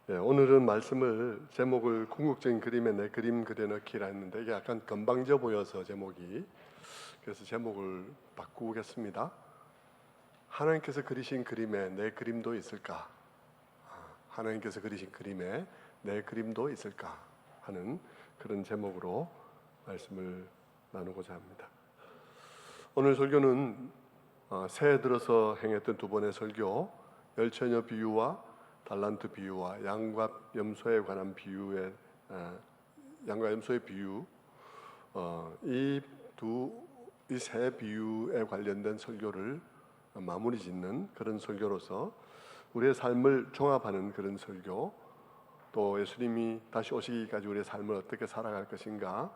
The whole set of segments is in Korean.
오늘은 말씀을 제목을 궁극적인 그림에 내 그림 그려넣기라 했는데 이게 약간 건방져 보여서 제목이, 그래서 제목을 바꾸겠습니다. 하나님께서 그리신 그림에 내 그림도 있을까? 하나님께서 그리신 그림에 내 그림도 있을까? 하는 그런 제목으로 말씀을 나누고자 합니다. 오늘 설교는 새해 들어서 행했던 두 번의 설교, 열처녀 비유와 달란트 비유와 양과 염소에 관한 비유의 양과 염소의 비유, 이 세 비유에 관련된 설교를 마무리 짓는 그런 설교로서 우리의 삶을 종합하는 그런 설교, 또 예수님이 다시 오시기까지 우리의 삶을 어떻게 살아갈 것인가,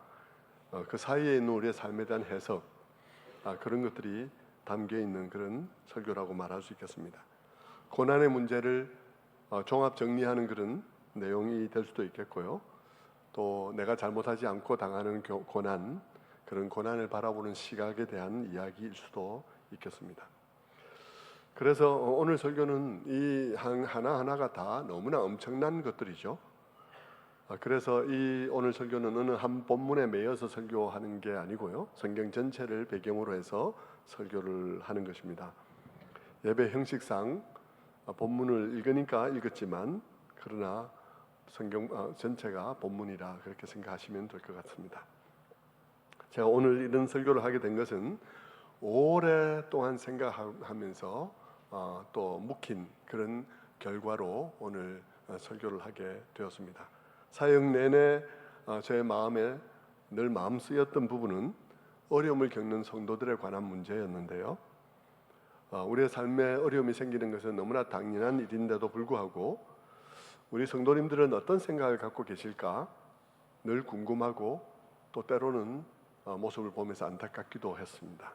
그 사이에 있는 우리의 삶에 대한 해석, 그런 것들이 담겨 있는 그런 설교라고 말할 수 있겠습니다. 고난의 문제를 종합 정리하는 그런 내용이 될 수도 있겠고요. 또 내가 잘못하지 않고 당하는 고난, 그런 고난을 바라보는 시각에 대한 이야기일 수도 있겠습니다. 그래서 오늘 설교는 이 하나하나가 다 너무나 엄청난 것들이죠. 그래서 이 오늘 설교는 어느 한 본문에 매여서 설교하는 게 아니고요, 성경 전체를 배경으로 해서 설교를 하는 것입니다. 예배 형식상 본문을 읽으니까 읽었지만, 그러나 성경 전체가 본문이라 그렇게 생각하시면 될 것 같습니다. 제가 오늘 이런 설교를 하게 된 것은 오랫동안 생각하면서 또 묵힌 그런 결과로 오늘 설교를 하게 되었습니다. 사역 내내 제 마음에 늘 마음 쓰였던 부분은 어려움을 겪는 성도들에 관한 문제였는데요. 우리의 삶에 어려움이 생기는 것은 너무나 당연한 일인데도 불구하고 우리 성도님들은 어떤 생각을 갖고 계실까 늘 궁금하고, 또 때로는 모습을 보면서 안타깝기도 했습니다.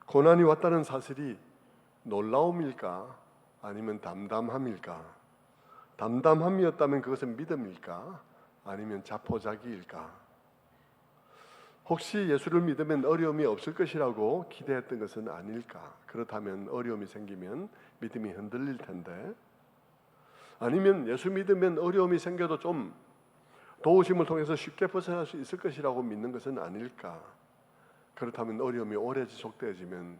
고난이 왔다는 사실이 놀라움일까 아니면 담담함일까? 담담함이었다면 그것은 믿음일까 아니면 자포자기일까? 혹시 예수를 믿으면 어려움이 없을 것이라고 기대했던 것은 아닐까? 그렇다면 어려움이 생기면 믿음이 흔들릴 텐데, 아니면 예수 믿으면 어려움이 생겨도 좀 도우심을 통해서 쉽게 벗어날 수 있을 것이라고 믿는 것은 아닐까? 그렇다면 어려움이 오래 지속되어지면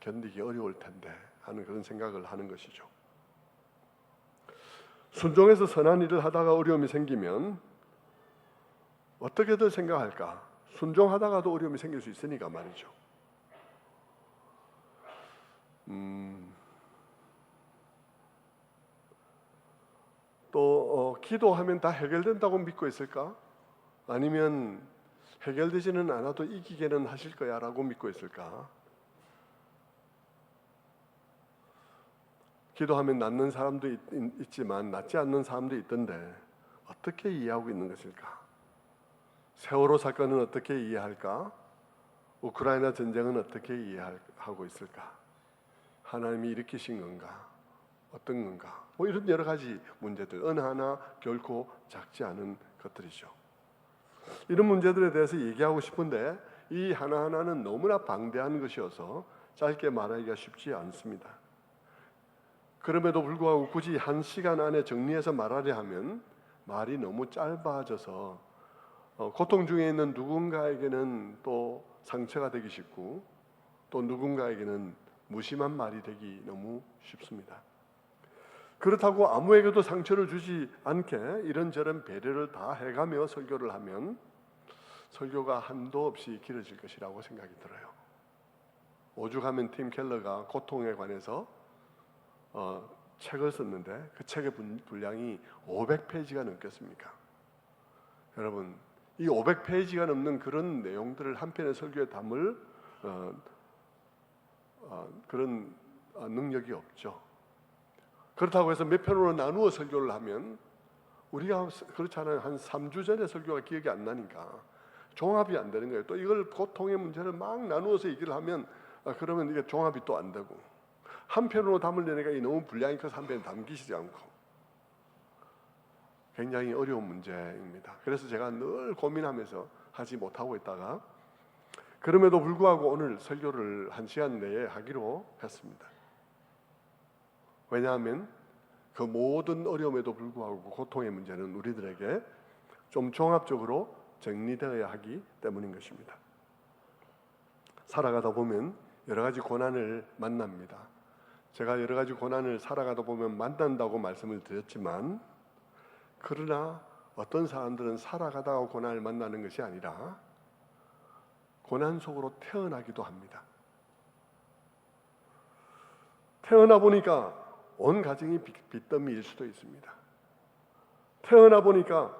견디기 어려울 텐데 하는 그런 생각을 하는 것이죠. 순종해서 선한 일을 하다가 어려움이 생기면 어떻게들 생각할까? 순종하다가도 어려움이 생길 수 있으니까 말이죠. 또 기도하면 다 해결된다고 믿고 있을까? 아니면 해결되지는 않아도 이기게는 하실 거야 라고 믿고 있을까? 기도하면 낫는 사람도 있지만 낫지 않는 사람도 있던데 어떻게 이해하고 있는 것일까? 세월호 사건은 어떻게 이해할까? 우크라이나 전쟁은 어떻게 이해하고 있을까? 하나님이 일으키신 건가? 어떤 건가? 이런 여러 가지 문제들, 어느 하나 결코 작지 않은 것들이죠. 이런 문제들에 대해서 얘기하고 싶은데 이 하나하나는 너무나 방대한 것이어서 짧게 말하기가 쉽지 않습니다. 그럼에도 불구하고 굳이 한 시간 안에 정리해서 말하려 하면 말이 너무 짧아져서 고통 중에 있는 누군가에게는 또 상처가 되기 쉽고, 또 누군가에게는 무심한 말이 되기 너무 쉽습니다. 그렇다고 아무에게도 상처를 주지 않게 이런저런 배려를 다 해가며 설교를 하면 설교가 한도 없이 길어질 것이라고 생각이 들어요. 오죽하면 팀 켈러가 고통에 관해서 책을 썼는데 그 책의 분량이 500페이지가 넘겠습니까? 여러분, 이 500페이지가 넘는 그런 내용들을 한 편의 설교에 담을 그런 능력이 없죠. 그렇다고 해서 몇 편으로 나누어 설교를 하면 우리가 그렇잖아요. 한 3주 전에 설교가 기억이 안 나니까 종합이 안 되는 거예요. 또 이걸 고통의 문제를 막 나누어서 얘기를 하면 그러면 이게 종합이 또 안 되고, 한 편으로 담으려니까 너무 분량이 커서 한 편에 담기시지 않고 굉장히 어려운 문제입니다. 그래서 제가 늘 고민하면서 하지 못하고 있다가 그럼에도 불구하고 오늘 설교를 1시간 내에 하기로 했습니다. 왜냐하면 그 모든 어려움에도 불구하고 고통의 문제는 우리들에게 좀 종합적으로 정리되어야 하기 때문인 것입니다. 살아가다 보면 여러 가지 고난을 만납니다. 제가 여러 가지 고난을 살아가다 보면 만난다고 말씀을 드렸지만, 그러나 어떤 사람들은 살아가다가 고난을 만나는 것이 아니라 고난 속으로 태어나기도 합니다. 태어나 보니까 온 가정이 빚더미일 수도 있습니다. 태어나 보니까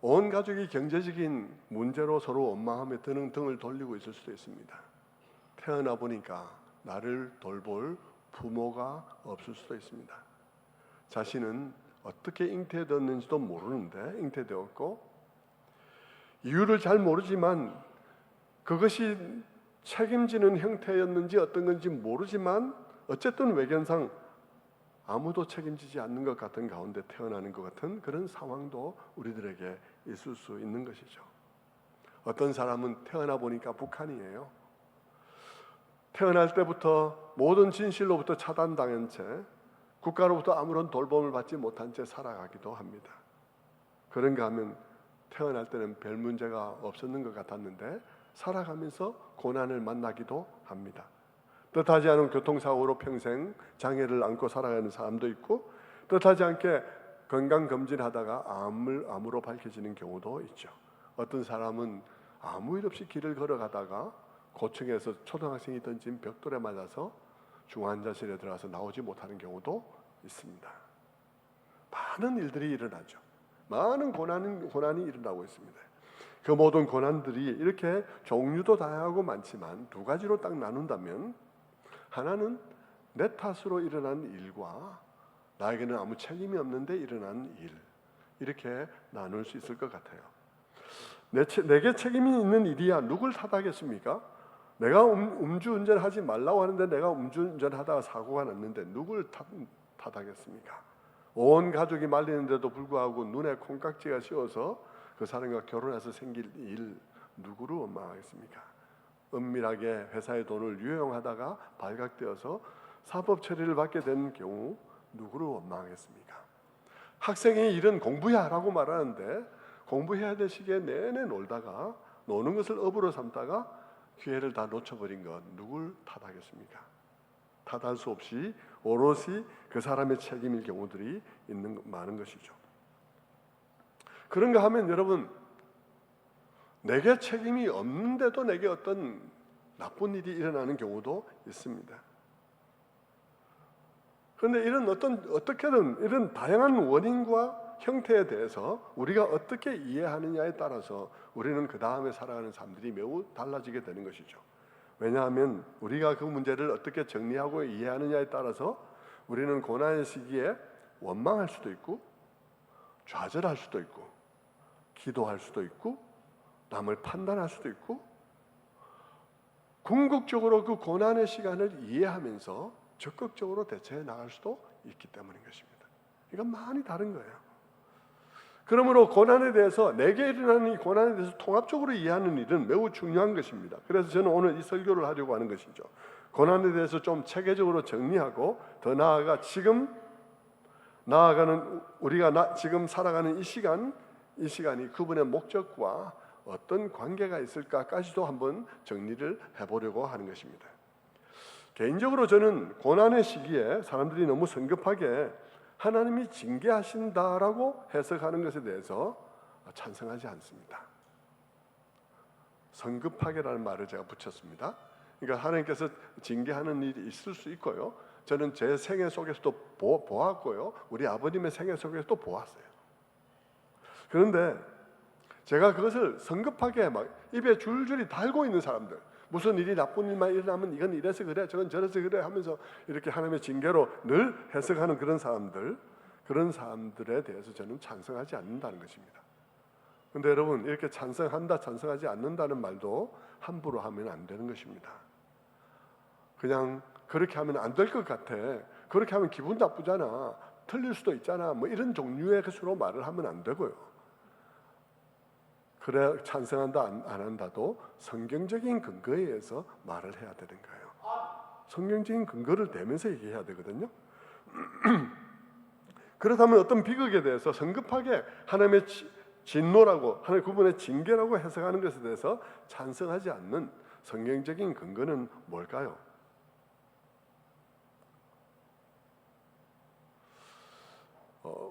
온 가족이 경제적인 문제로 서로 원망하며 등을 돌리고 있을 수도 있습니다. 태어나 보니까 나를 돌볼 부모가 없을 수도 있습니다. 자신은 어떻게 잉태되었는지도 모르는데 잉태되었고, 이유를 잘 모르지만 그것이 책임지는 형태였는지 어떤 건지 모르지만 어쨌든 외견상 아무도 책임지지 않는 것 같은 가운데 태어나는 것 같은 그런 상황도 우리들에게 있을 수 있는 것이죠. 어떤 사람은 태어나 보니까 북한이에요. 태어날 때부터 모든 진실로부터 차단당한 채 국가로부터 아무런 돌봄을 받지 못한 채 살아가기도 합니다. 그런가 하면 태어날 때는 별 문제가 없었는 것 같았는데 살아가면서 고난을 만나기도 합니다. 뜻하지 않은 교통사고로 평생 장애를 안고 살아가는 사람도 있고, 뜻하지 않게 건강검진하다가 암으로 밝혀지는 경우도 있죠. 어떤 사람은 아무 일 없이 길을 걸어가다가 고층에서 초등학생이 던진 벽돌에 맞아서 중환자실에 들어가서 나오지 못하는 경우도 있습니다. 많은 일들이 일어나죠. 많은 고난이 일어나고 있습니다. 그 모든 고난들이 이렇게 종류도 다양하고 많지만 두 가지로 딱 나눈다면, 하나는 내 탓으로 일어난 일과 나에게는 아무 책임이 없는데 일어난 일, 이렇게 나눌 수 있을 것 같아요. 내게 책임이 있는 일이야 누굴 탓하겠습니까? 내가 음주운전하지 말라고 하는데 내가 음주운전하다가 사고가 났는데 누굴 탓하겠습니까? 온 가족이 말리는데도 불구하고 눈에 콩깍지가 씌워서 그 사람과 결혼해서 생길 일, 누구를 원망하겠습니까? 은밀하게 회사의 돈을 유용하다가 발각되어서 사법 처리를 받게 된 경우 누구를 원망하겠습니까? 학생의 일은 공부야 라고 말하는데 공부해야 될 시기에 내내 놀다가 노는 것을 업으로 삼다가 기회를 다 놓쳐버린 것, 누굴 탓하겠습니까? 탓할 수 없이 오롯이 그 사람의 책임일 경우들이 많은 것이죠. 그런가 하면 여러분, 내게 책임이 없는데도 내게 어떤 나쁜 일이 일어나는 경우도 있습니다. 그런데 어떻게든 이런 다양한 원인과 형태에 대해서 우리가 어떻게 이해하느냐에 따라서 우리는 그 다음에 살아가는 삶들이 매우 달라지게 되는 것이죠. 왜냐하면 우리가 그 문제를 어떻게 정리하고 이해하느냐에 따라서 우리는 고난의 시기에 원망할 수도 있고, 좌절할 수도 있고, 기도할 수도 있고, 남을 판단할 수도 있고, 궁극적으로 그 고난의 시간을 이해하면서 적극적으로 대처해 나갈 수도 있기 때문인 것입니다. 이건 많이 다른 거예요. 그러므로 고난에 대해서, 내게 일어나는 이 고난에 대해서 통합적으로 이해하는 일은 매우 중요한 것입니다. 그래서 저는 오늘 이 설교를 하려고 하는 것이죠. 고난에 대해서 좀 체계적으로 정리하고, 더 나아가 지금 나아가는 우리가 지금 살아가는 이 시간이 그분의 목적과 어떤 관계가 있을까까지도 한번 정리를 해보려고 하는 것입니다. 개인적으로 저는 고난의 시기에 사람들이 너무 성급하게 하나님이 징계하신다라고 해석하는 것에 대해서 찬성하지 않습니다. 성급하게라는 말을 제가 붙였습니다. 그러니까 하나님께서 징계하는 일이 있을 수 있고요, 저는 제 생애 속에서도 보았고요, 우리 아버님의 생애 속에서도 보았어요. 그런데 제가 그것을 성급하게 막 입에 줄줄이 달고 있는 사람들, 무슨 일이 나쁜 일만 일어나면 이건 이래서 그래 저건 저래서 그래 하면서 이렇게 하나님의 징계로 늘 해석하는 그런 사람들에 대해서 저는 찬성하지 않는다는 것입니다. 그런데 여러분, 이렇게 찬성한다 찬성하지 않는다는 말도 함부로 하면 안 되는 것입니다. 그냥 그렇게 하면 안 될 것 같아, 그렇게 하면 기분 나쁘잖아, 틀릴 수도 있잖아, 뭐 이런 종류의 것으로 말을 하면 안 되고요. 그래 찬성한다 안 한다도 성경적인 근거에 의해서 말을 해야 되는 거예요. 성경적인 근거를 대면서 얘기해야 되거든요. 그렇다면 어떤 비극에 대해서 성급하게 하나님의 진노라고, 하나님 그분의 징계라고 해석하는 것에 대해서 찬성하지 않는 성경적인 근거는 뭘까요?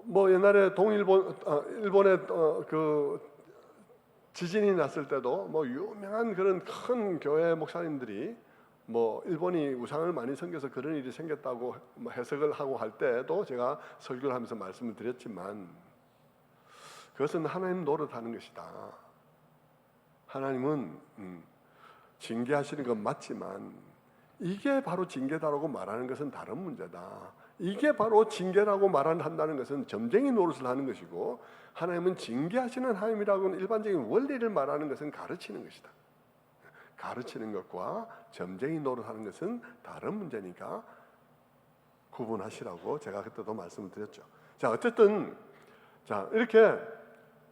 뭐 옛날에 일본의 그 지진이 났을 때도 뭐 유명한 그런 큰 교회 목사님들이 뭐 일본이 우상을 많이 섬겨서 그런 일이 생겼다고 뭐 해석을 하고 할 때도 제가 설교를 하면서 말씀을 드렸지만, 그것은 하나님 노릇하는 것이다. 하나님은 징계하시는 건 맞지만 이게 바로 징계다라고 말하는 것은 다른 문제다. 이게 바로 징계라고 한다는 것은 점쟁이 노릇을 하는 것이고, 하나님은 징계하시는 하나님이라고는 일반적인 원리를 말하는 것은 가르치는 것이다. 가르치는 것과 점쟁이 노릇하는 것은 다른 문제니까 구분하시라고 제가 그때도 말씀을 드렸죠. 자, 어쨌든 이렇게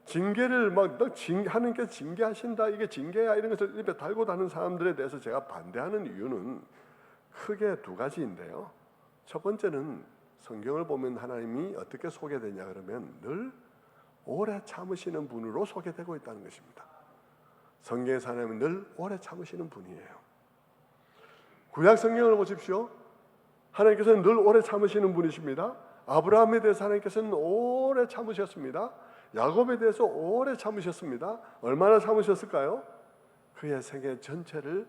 징계를 하나님께 징계하신다, 이게 징계야, 이런 것을 입에 달고 다니는 사람들에 대해서 제가 반대하는 이유는 크게 두 가지인데요. 첫 번째는 성경을 보면 하나님이 어떻게 소개되냐 그러면 늘 오래 참으시는 분으로 소개되고 있다는 것입니다. 성경에서 하나님은 늘 오래 참으시는 분이에요. 구약 성경을 보십시오. 하나님께서는 늘 오래 참으시는 분이십니다. 아브라함에 대해서 하나님께서는 오래 참으셨습니다. 야곱에 대해서 오래 참으셨습니다. 얼마나 참으셨을까요? 그의 생애 전체를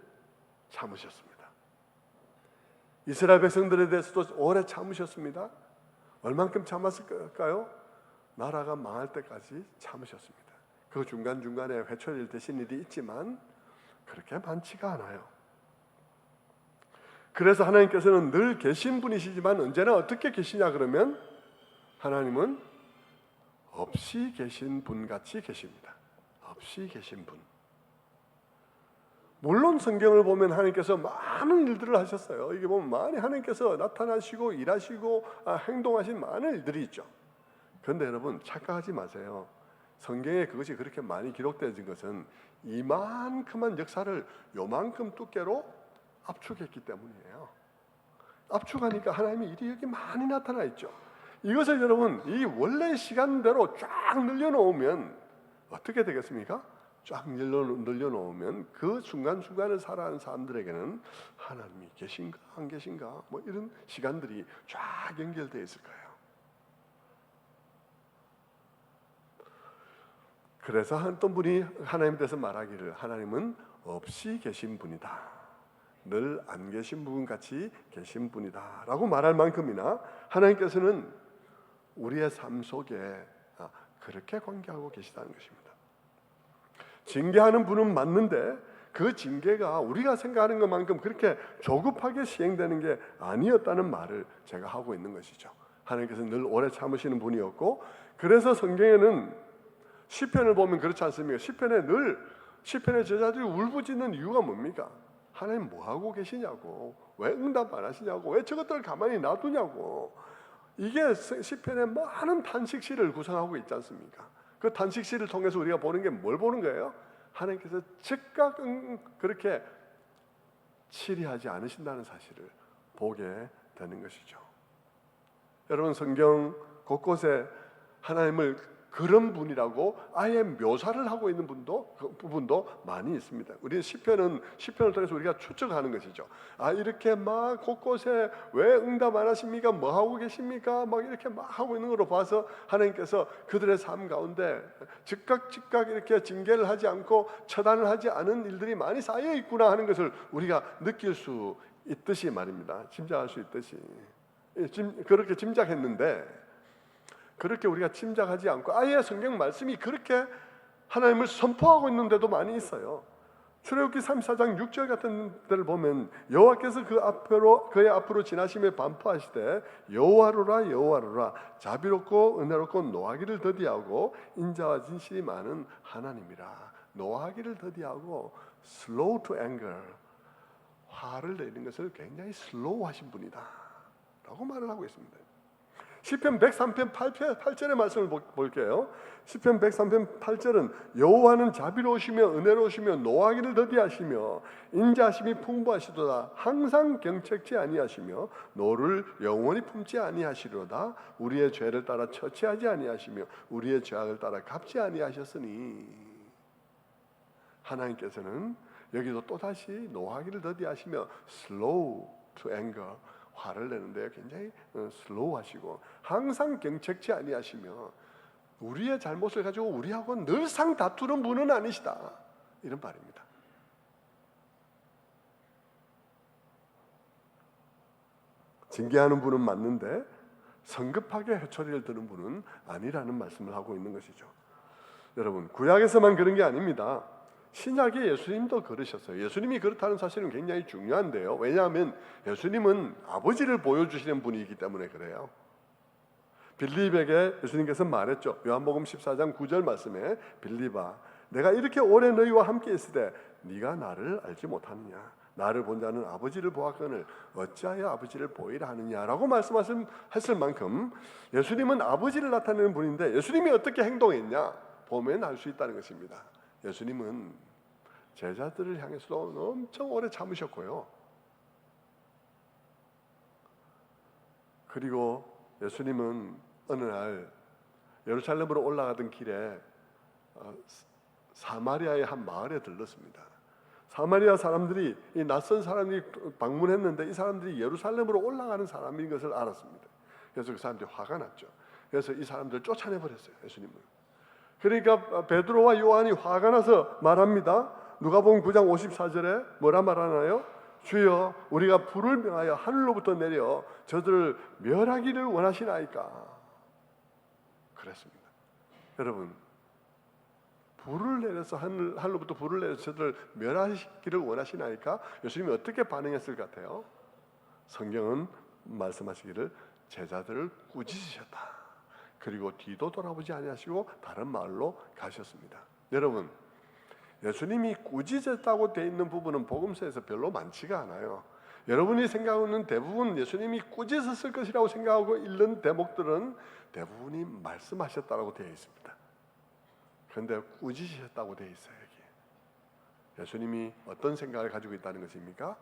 참으셨습니다. 이스라엘 백성들에 대해서도 오래 참으셨습니다. 얼만큼 참았을까요? 나라가 망할 때까지 참으셨습니다. 그 중간중간에 회초리를 대신 일이 있지만 그렇게 많지가 않아요. 그래서 하나님께서는 늘 계신 분이시지만 언제나 어떻게 계시냐 그러면 하나님은 없이 계신 분같이 계십니다. 없이 계신 분. 물론 성경을 보면 하나님께서 많은 일들을 하셨어요. 이게 보면 많이 하나님께서 나타나시고 일하시고 행동하신 많은 일들이 있죠. 그런데 여러분 착각하지 마세요. 성경에 그것이 그렇게 많이 기록되어진 것은 이만큼한 역사를 요만큼 두께로 압축했기 때문이에요. 압축하니까 하나님의 일이 여기 많이 나타나 있죠. 이것을 여러분 이 원래 시간대로 쫙 늘려놓으면 어떻게 되겠습니까? 쫙 늘려놓으면 그 순간순간을 살아가는 사람들에게는 하나님이 계신가 안 계신가 뭐 이런 시간들이 쫙 연결되어 있을 거예요. 그래서 어떤 분이 하나님에 대해서 말하기를 하나님은 없이 계신 분이다. 늘 안 계신 분 같이 계신 분이다 라고 말할 만큼이나 하나님께서는 우리의 삶 속에 그렇게 관계하고 계시다는 것입니다. 징계하는 분은 맞는데 그 징계가 우리가 생각하는 것만큼 그렇게 조급하게 시행되는 게 아니었다는 말을 제가 하고 있는 것이죠. 하나님께서는 늘 오래 참으시는 분이었고, 그래서 성경에는 시편을 보면 그렇지 않습니까? 시편의 제자들이 울부짖는 이유가 뭡니까? 하나님 뭐 하고 계시냐고, 왜 응답 안 하시냐고, 왜 저것들을 가만히 놔두냐고. 이게 시편의 많은 탄식시를 구성하고 있지 않습니까? 그 탄식시를 통해서 우리가 보는 게 뭘 보는 거예요? 하나님께서 즉각 그렇게 치리하지 않으신다는 사실을 보게 되는 것이죠. 여러분 성경 곳곳에 하나님을 그런 분이라고 아예 묘사를 하고 있는 부분도 많이 있습니다. 우리는 시편을 통해서 우리가 추측하는 것이죠. 이렇게 막 곳곳에 왜 응답 안 하십니까? 뭐 하고 계십니까? 막 이렇게 막 하고 있는 걸로 봐서 하나님께서 그들의 삶 가운데 즉각 이렇게 징계를 하지 않고 처단을 하지 않은 일들이 많이 쌓여 있구나 하는 것을 우리가 느낄 수 있듯이 말입니다. 짐작할 수 있듯이 그렇게 짐작했는데, 그렇게 우리가 짐작하지 않고 아예 성경 말씀이 그렇게 하나님을 선포하고 있는데도 많이 있어요. 출애굽기 34장 6절 같은 데를 보면 여호와께서 그의 앞으로 지나심에 반포하시되 여호와로라 여호와로라 자비롭고 은혜롭고 노하기를 더디하고 인자와 진실이 많은 하나님이라. 노하기를 더디하고 slow to anger, 화를 내는 것을 굉장히 슬로우하신 분이다 라고 말을 하고 있습니다. 시편 103편 8절의 말씀을 볼게요. 시편 103편 8절은 여호와는 자비로우시며 은혜로우시며 노하기를 더디하시며 인자하심이 풍부하시도다. 항상 경책지 아니하시며 노를 영원히 품지 아니하시로다. 우리의 죄를 따라 처치하지 아니하시며 우리의 죄악을 따라 갚지 아니하셨으니. 하나님께서는 여기도 또다시 노하기를 더디하시며 slow to anger, 화를 내는데 굉장히 슬로우하시고 항상 경책지 아니하시며 우리의 잘못을 가지고 우리하고 늘상 다투는 분은 아니시다, 이런 말입니다. 징계하는 분은 맞는데 성급하게 회초리를 드는 분은 아니라는 말씀을 하고 있는 것이죠. 여러분, 구약에서만 그런 게 아닙니다. 신약의 예수님도 그러셨어요. 예수님이 그렇다는 사실은 굉장히 중요한데요. 왜냐하면 예수님은 아버지를 보여주시는 분이기 때문에 그래요. 빌립에게 예수님께서 말했죠. 요한복음 14장 9절 말씀에 빌립아, 내가 이렇게 오래 너희와 함께 있을 때 네가 나를 알지 못하느냐? 나를 본 자는 아버지를 보았거늘 어찌하여 아버지를 보이라 하느냐라고 말씀하셨을 만큼 예수님은 아버지를 나타내는 분인데 예수님이 어떻게 행동했냐? 보면 알 수 있다는 것입니다. 예수님은 제자들을 향해서도 엄청 오래 참으셨고요. 그리고 예수님은 어느 날 예루살렘으로 올라가던 길에 사마리아의 한 마을에 들렀습니다. 사마리아 사람들이, 이 낯선 사람이 방문했는데 이 사람들이 예루살렘으로 올라가는 사람인 것을 알았습니다. 그래서 그 사람들이 화가 났죠. 그래서 이 사람들을 쫓아내버렸어요, 예수님은. 그러니까 베드로와 요한이 화가 나서 말합니다. 누가복음 9장 54절에 뭐라 말하나요? 주여, 우리가 불을 명하여 하늘로부터 내려 저들을 멸하기를 원하시나이까? 그랬습니다. 여러분, 불을 내려서 하늘로부터 불을 내려서 저들을 멸하시기를 원하시나이까? 예수님이 어떻게 반응했을 것 같아요? 성경은 말씀하시기를 제자들을 꾸짖으셨다. 그리고 뒤도 돌아보지 아니하시고 다른 마을로 가셨습니다. 여러분, 예수님이 꾸짖었다고 되어 있는 부분은 복음서에서 별로 많지가 않아요. 여러분이 생각하는 대부분 예수님이 꾸짖었을 것이라고 생각하고 읽는 대목들은 대부분이 말씀하셨다고 되어 있습니다. 그런데 꾸짖으셨다고 되어 있어요. 여기 예수님이 어떤 생각을 가지고 있다는 것입니까?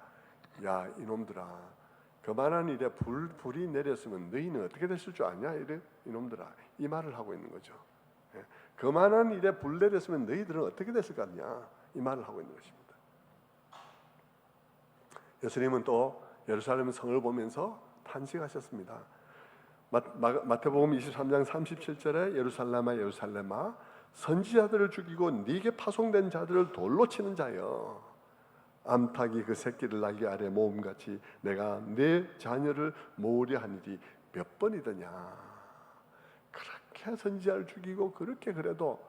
야, 이놈들아, 그만한 일에 불이 내렸으면 너희는 어떻게 됐을 줄 아냐? 이래, 이놈들아, 이 말을 하고 있는 거죠. 그만한 일에 불 내렸으면 너희들은 어떻게 됐을 것 같냐? 이 말을 하고 있는 것입니다. 예수님은 또 예루살렘 성을 보면서 탄식하셨습니다. 마태복음 23장 37절에 예루살렘아 예루살렘아, 선지자들을 죽이고 네게 파송된 자들을 돌로 치는 자여, 암탉이 그 새끼를 날개 아래 모음같이 내가 내 자녀를 모으려 하니리 몇 번이더냐. 그렇게 선지자를 죽이고 그렇게 그래도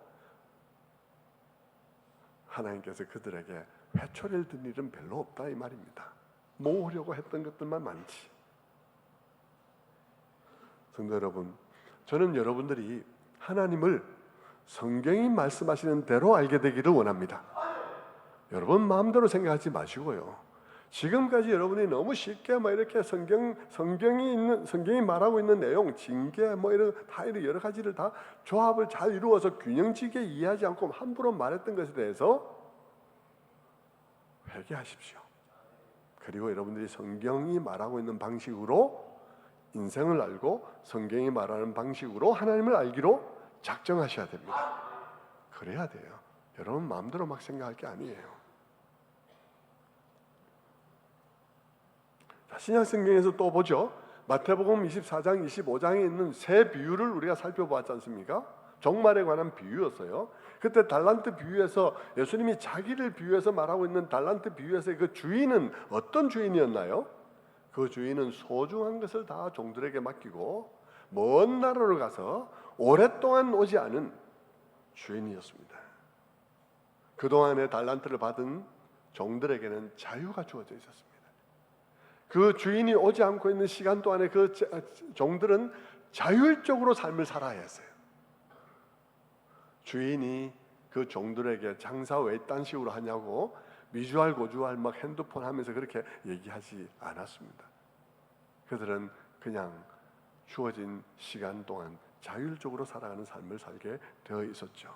하나님께서 그들에게 회초리를 든 일은 별로 없다, 이 말입니다. 모으려고 했던 것들만 많지. 성도 여러분, 저는 여러분들이 하나님을 성경이 말씀하시는 대로 알게 되기를 원합니다. 여러분 마음대로 생각하지 마시고요. 지금까지 여러분이 너무 쉽게 이렇게 성경이 말하고 있는 내용, 징계 이런 다 이런 여러 가지를 다 조합을 잘 이루어서 균형지게 이해하지 않고 함부로 말했던 것에 대해서 회개하십시오. 그리고 여러분들이 성경이 말하고 있는 방식으로 인생을 알고 성경이 말하는 방식으로 하나님을 알기로 작정하셔야 됩니다. 그래야 돼요. 여러분 마음대로 막 생각할 게 아니에요. 신약 성경에서 또 보죠. 마태복음 24장 25장에 있는 세 비유를 우리가 살펴보았지 않습니까? 종말에 관한 비유였어요. 그때 달란트 비유에서 예수님이 자기를 비유해서 말하고 있는 달란트 비유에서의 그 주인은 어떤 주인이었나요? 그 주인은 소중한 것을 다 종들에게 맡기고 먼 나라로 가서 오랫동안 오지 않은 주인이었습니다. 그동안의 달란트를 받은 종들에게는 자유가 주어져 있었습니다. 그 주인이 오지 않고 있는 시간 동안에 그 종들은 자율적으로 삶을 살아야 했어요. 주인이 그 종들에게 장사 왜 딴 식으로 하냐고 미주알 고주알 핸드폰 하면서 그렇게 얘기하지 않았습니다. 그들은 그냥 주어진 시간 동안 자율적으로 살아가는 삶을 살게 되어 있었죠.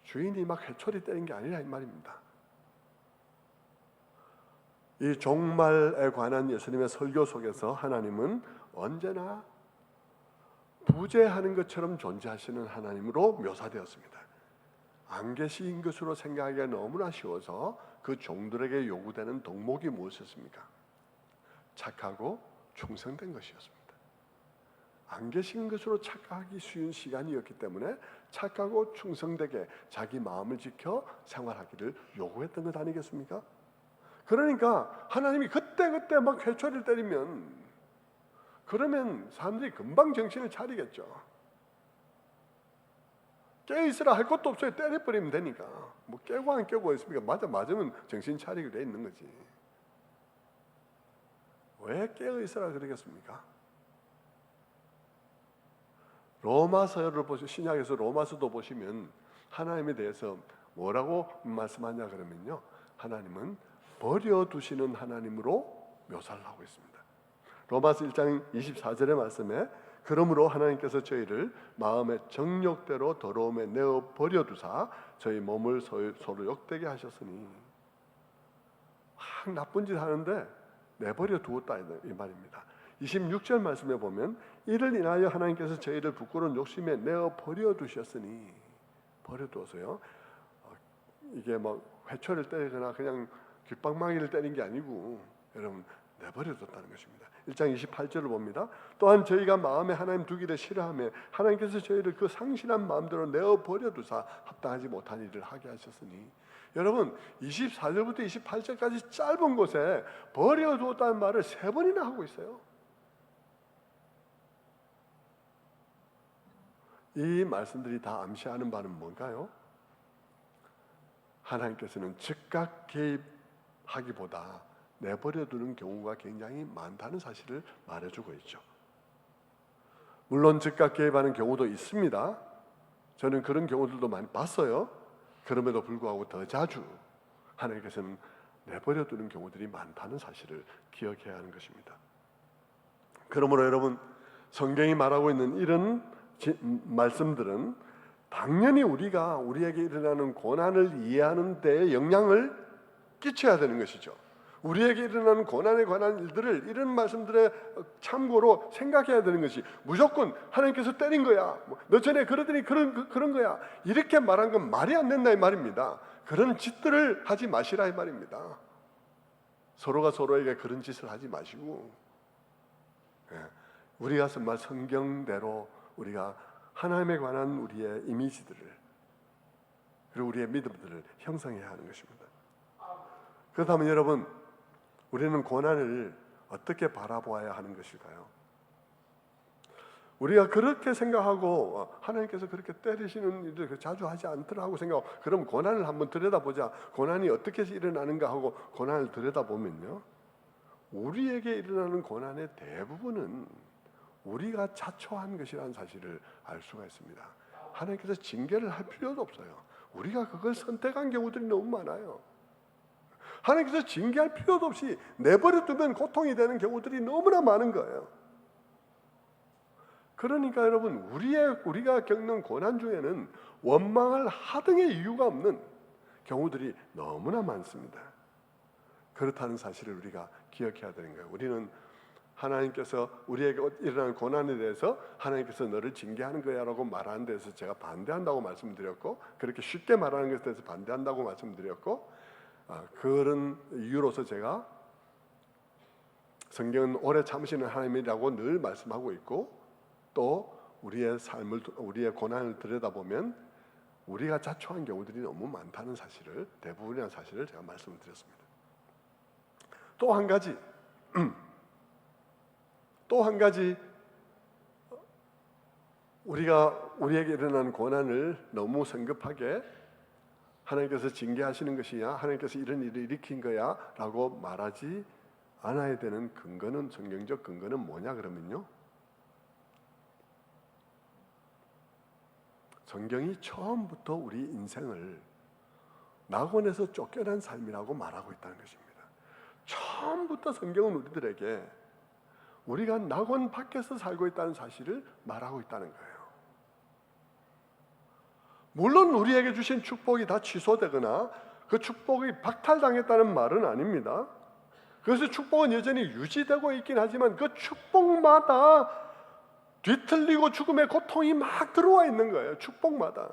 주인이 막 회초리 때린 게 아니라 이 말입니다. 이 종말에 관한 예수님의 설교 속에서 하나님은 언제나 부재하는 것처럼 존재하시는 하나님으로 묘사되었습니다. 안 계신 것으로 생각하기가 너무나 쉬워서 그 종들에게 요구되는 덕목이 무엇이었습니까? 착하고 충성된 것이었습니다. 안 계신 것으로 착각하기 쉬운 시간이었기 때문에 착하고 충성되게 자기 마음을 지켜 생활하기를 요구했던 것 아니겠습니까? 그러니까 하나님이 그때 막 회초리를 때리면 그러면 사람들이 금방 정신을 차리겠죠. 깨어있으라 할 것도 없어요. 때려버리면 되니까. 뭐 깨고 안 깨고 있습니까? 맞으면 정신 차리게 돼 있는 거지. 왜 깨어있으라 그러겠습니까? 로마서를 보시면 신약에서 로마서도 보시면 하나님에 대해서 뭐라고 말씀하냐 그러면요, 하나님은 버려두시는 하나님으로 묘사를 하고 있습니다. 로마서 1장 24절의 말씀에 그러므로 하나님께서 저희를 마음의 정욕대로 더러움에 내어 버려두사 저희 몸을 서로 욕되게 하셨으니, 막 나쁜 짓 하는데 내버려 두었다 이 말입니다. 26절 말씀에 보면 이를 인하여 하나님께서 저희를 부끄러운 욕심에 내어 버려두셨으니, 버려두어서요, 이게 뭐 회초리를 때리거나 그냥 귓방망이를 때린 게 아니고 여러분 내버려뒀다는 것입니다. 1장 28절을 봅니다. 또한 저희가 마음에 하나님 두기를 싫어하며 하나님께서 저희를 그 상실한 마음대로 내어 버려두사 합당하지 못한 일을 하게 하셨으니, 여러분 24절부터 28절까지 짧은 곳에 버려두었다는 말을 3번이나 하고 있어요. 이 말씀들이 다 암시하는 바는 뭔가요? 하나님께서는 즉각 개입하기보다 내버려두는 경우가 굉장히 많다는 사실을 말해주고 있죠. 물론 즉각 개입하는 경우도 있습니다. 저는 그런 경우들도 많이 봤어요. 그럼에도 불구하고 더 자주 하나님께서는 내버려두는 경우들이 많다는 사실을 기억해야 하는 것입니다. 그러므로 여러분, 성경이 말하고 있는 이런 말씀들은 당연히 우리에게 일어나는 고난을 이해하는 데에 영향을 끼쳐야 되는 것이죠. 우리에게 일어나는 고난에 관한 일들을 이런 말씀들의 참고로 생각해야 되는 것이, 무조건 하나님께서 때린 거야, 너 전에 그러더니 그런 거야, 이렇게 말한 건 말이 안 된다 이 말입니다. 그런 짓들을 하지 마시라 이 말입니다. 서로가 서로에게 그런 짓을 하지 마시고, 우리가 정말 성경대로 우리가 하나님에 관한 우리의 이미지들을, 그리고 우리의 믿음들을 형성해야 하는 것입니다. 그렇다면 여러분, 우리는 고난을 어떻게 바라보아야 하는 것일까요? 우리가 그렇게 생각하고 하나님께서 그렇게 때리시는 일을 자주 하지 않더라고 생각하고, 그럼 고난을 한번 들여다보자, 고난이 어떻게 일어나는가 하고 고난을 들여다보면요, 우리에게 일어나는 고난의 대부분은 우리가 자초한 것이라는 사실을 알 수가 있습니다. 하나님께서 징계를 할 필요도 없어요. 우리가 그걸 선택한 경우들이 너무 많아요. 하나님께서 징계할 필요도 없이 내버려두면 고통이 되는 경우들이 너무나 많은 거예요. 그러니까 여러분, 우리가 겪는 고난 중에는 원망을 하등의 이유가 없는 경우들이 너무나 많습니다. 그렇다는 사실을 우리가 기억해야 되는 거예요. 우리는 하나님께서 우리에게 일어나는 고난에 대해서 하나님께서 너를 징계하는 거야 라고 말하는 데서 제가 반대한다고 말씀드렸고, 그렇게 쉽게 말하는 것에 대해서 반대한다고 말씀드렸고, 그런 이유로서 제가 성경은 오래 참으시는 하나님이라고 늘 말씀하고 있고, 또 우리의 고난을 들여다보면 우리가 자초한 경우들이 너무 많다는 사실을, 대부분이라는 사실을 제가 말씀을 드렸습니다. 또 한 가지 우리에게 일어나는 고난을 너무 성급하게 하나님께서 징계하시는 것이냐, 하나님께서 이런 일을 일으킨 거야 라고 말하지 않아야 되는 근거는, 성경적 근거는 뭐냐 그러면요, 성경이 처음부터 우리 인생을 낙원에서 쫓겨난 삶이라고 말하고 있다는 것입니다. 처음부터 성경은 우리들에게 우리가 낙원 밖에서 살고 있다는 사실을 말하고 있다는 거예요. 물론 우리에게 주신 축복이 다 취소되거나 그 축복이 박탈당했다는 말은 아닙니다. 그래서 축복은 여전히 유지되고 있긴 하지만 그 축복마다 뒤틀리고 죽음의 고통이 막 들어와 있는 거예요. 축복마다.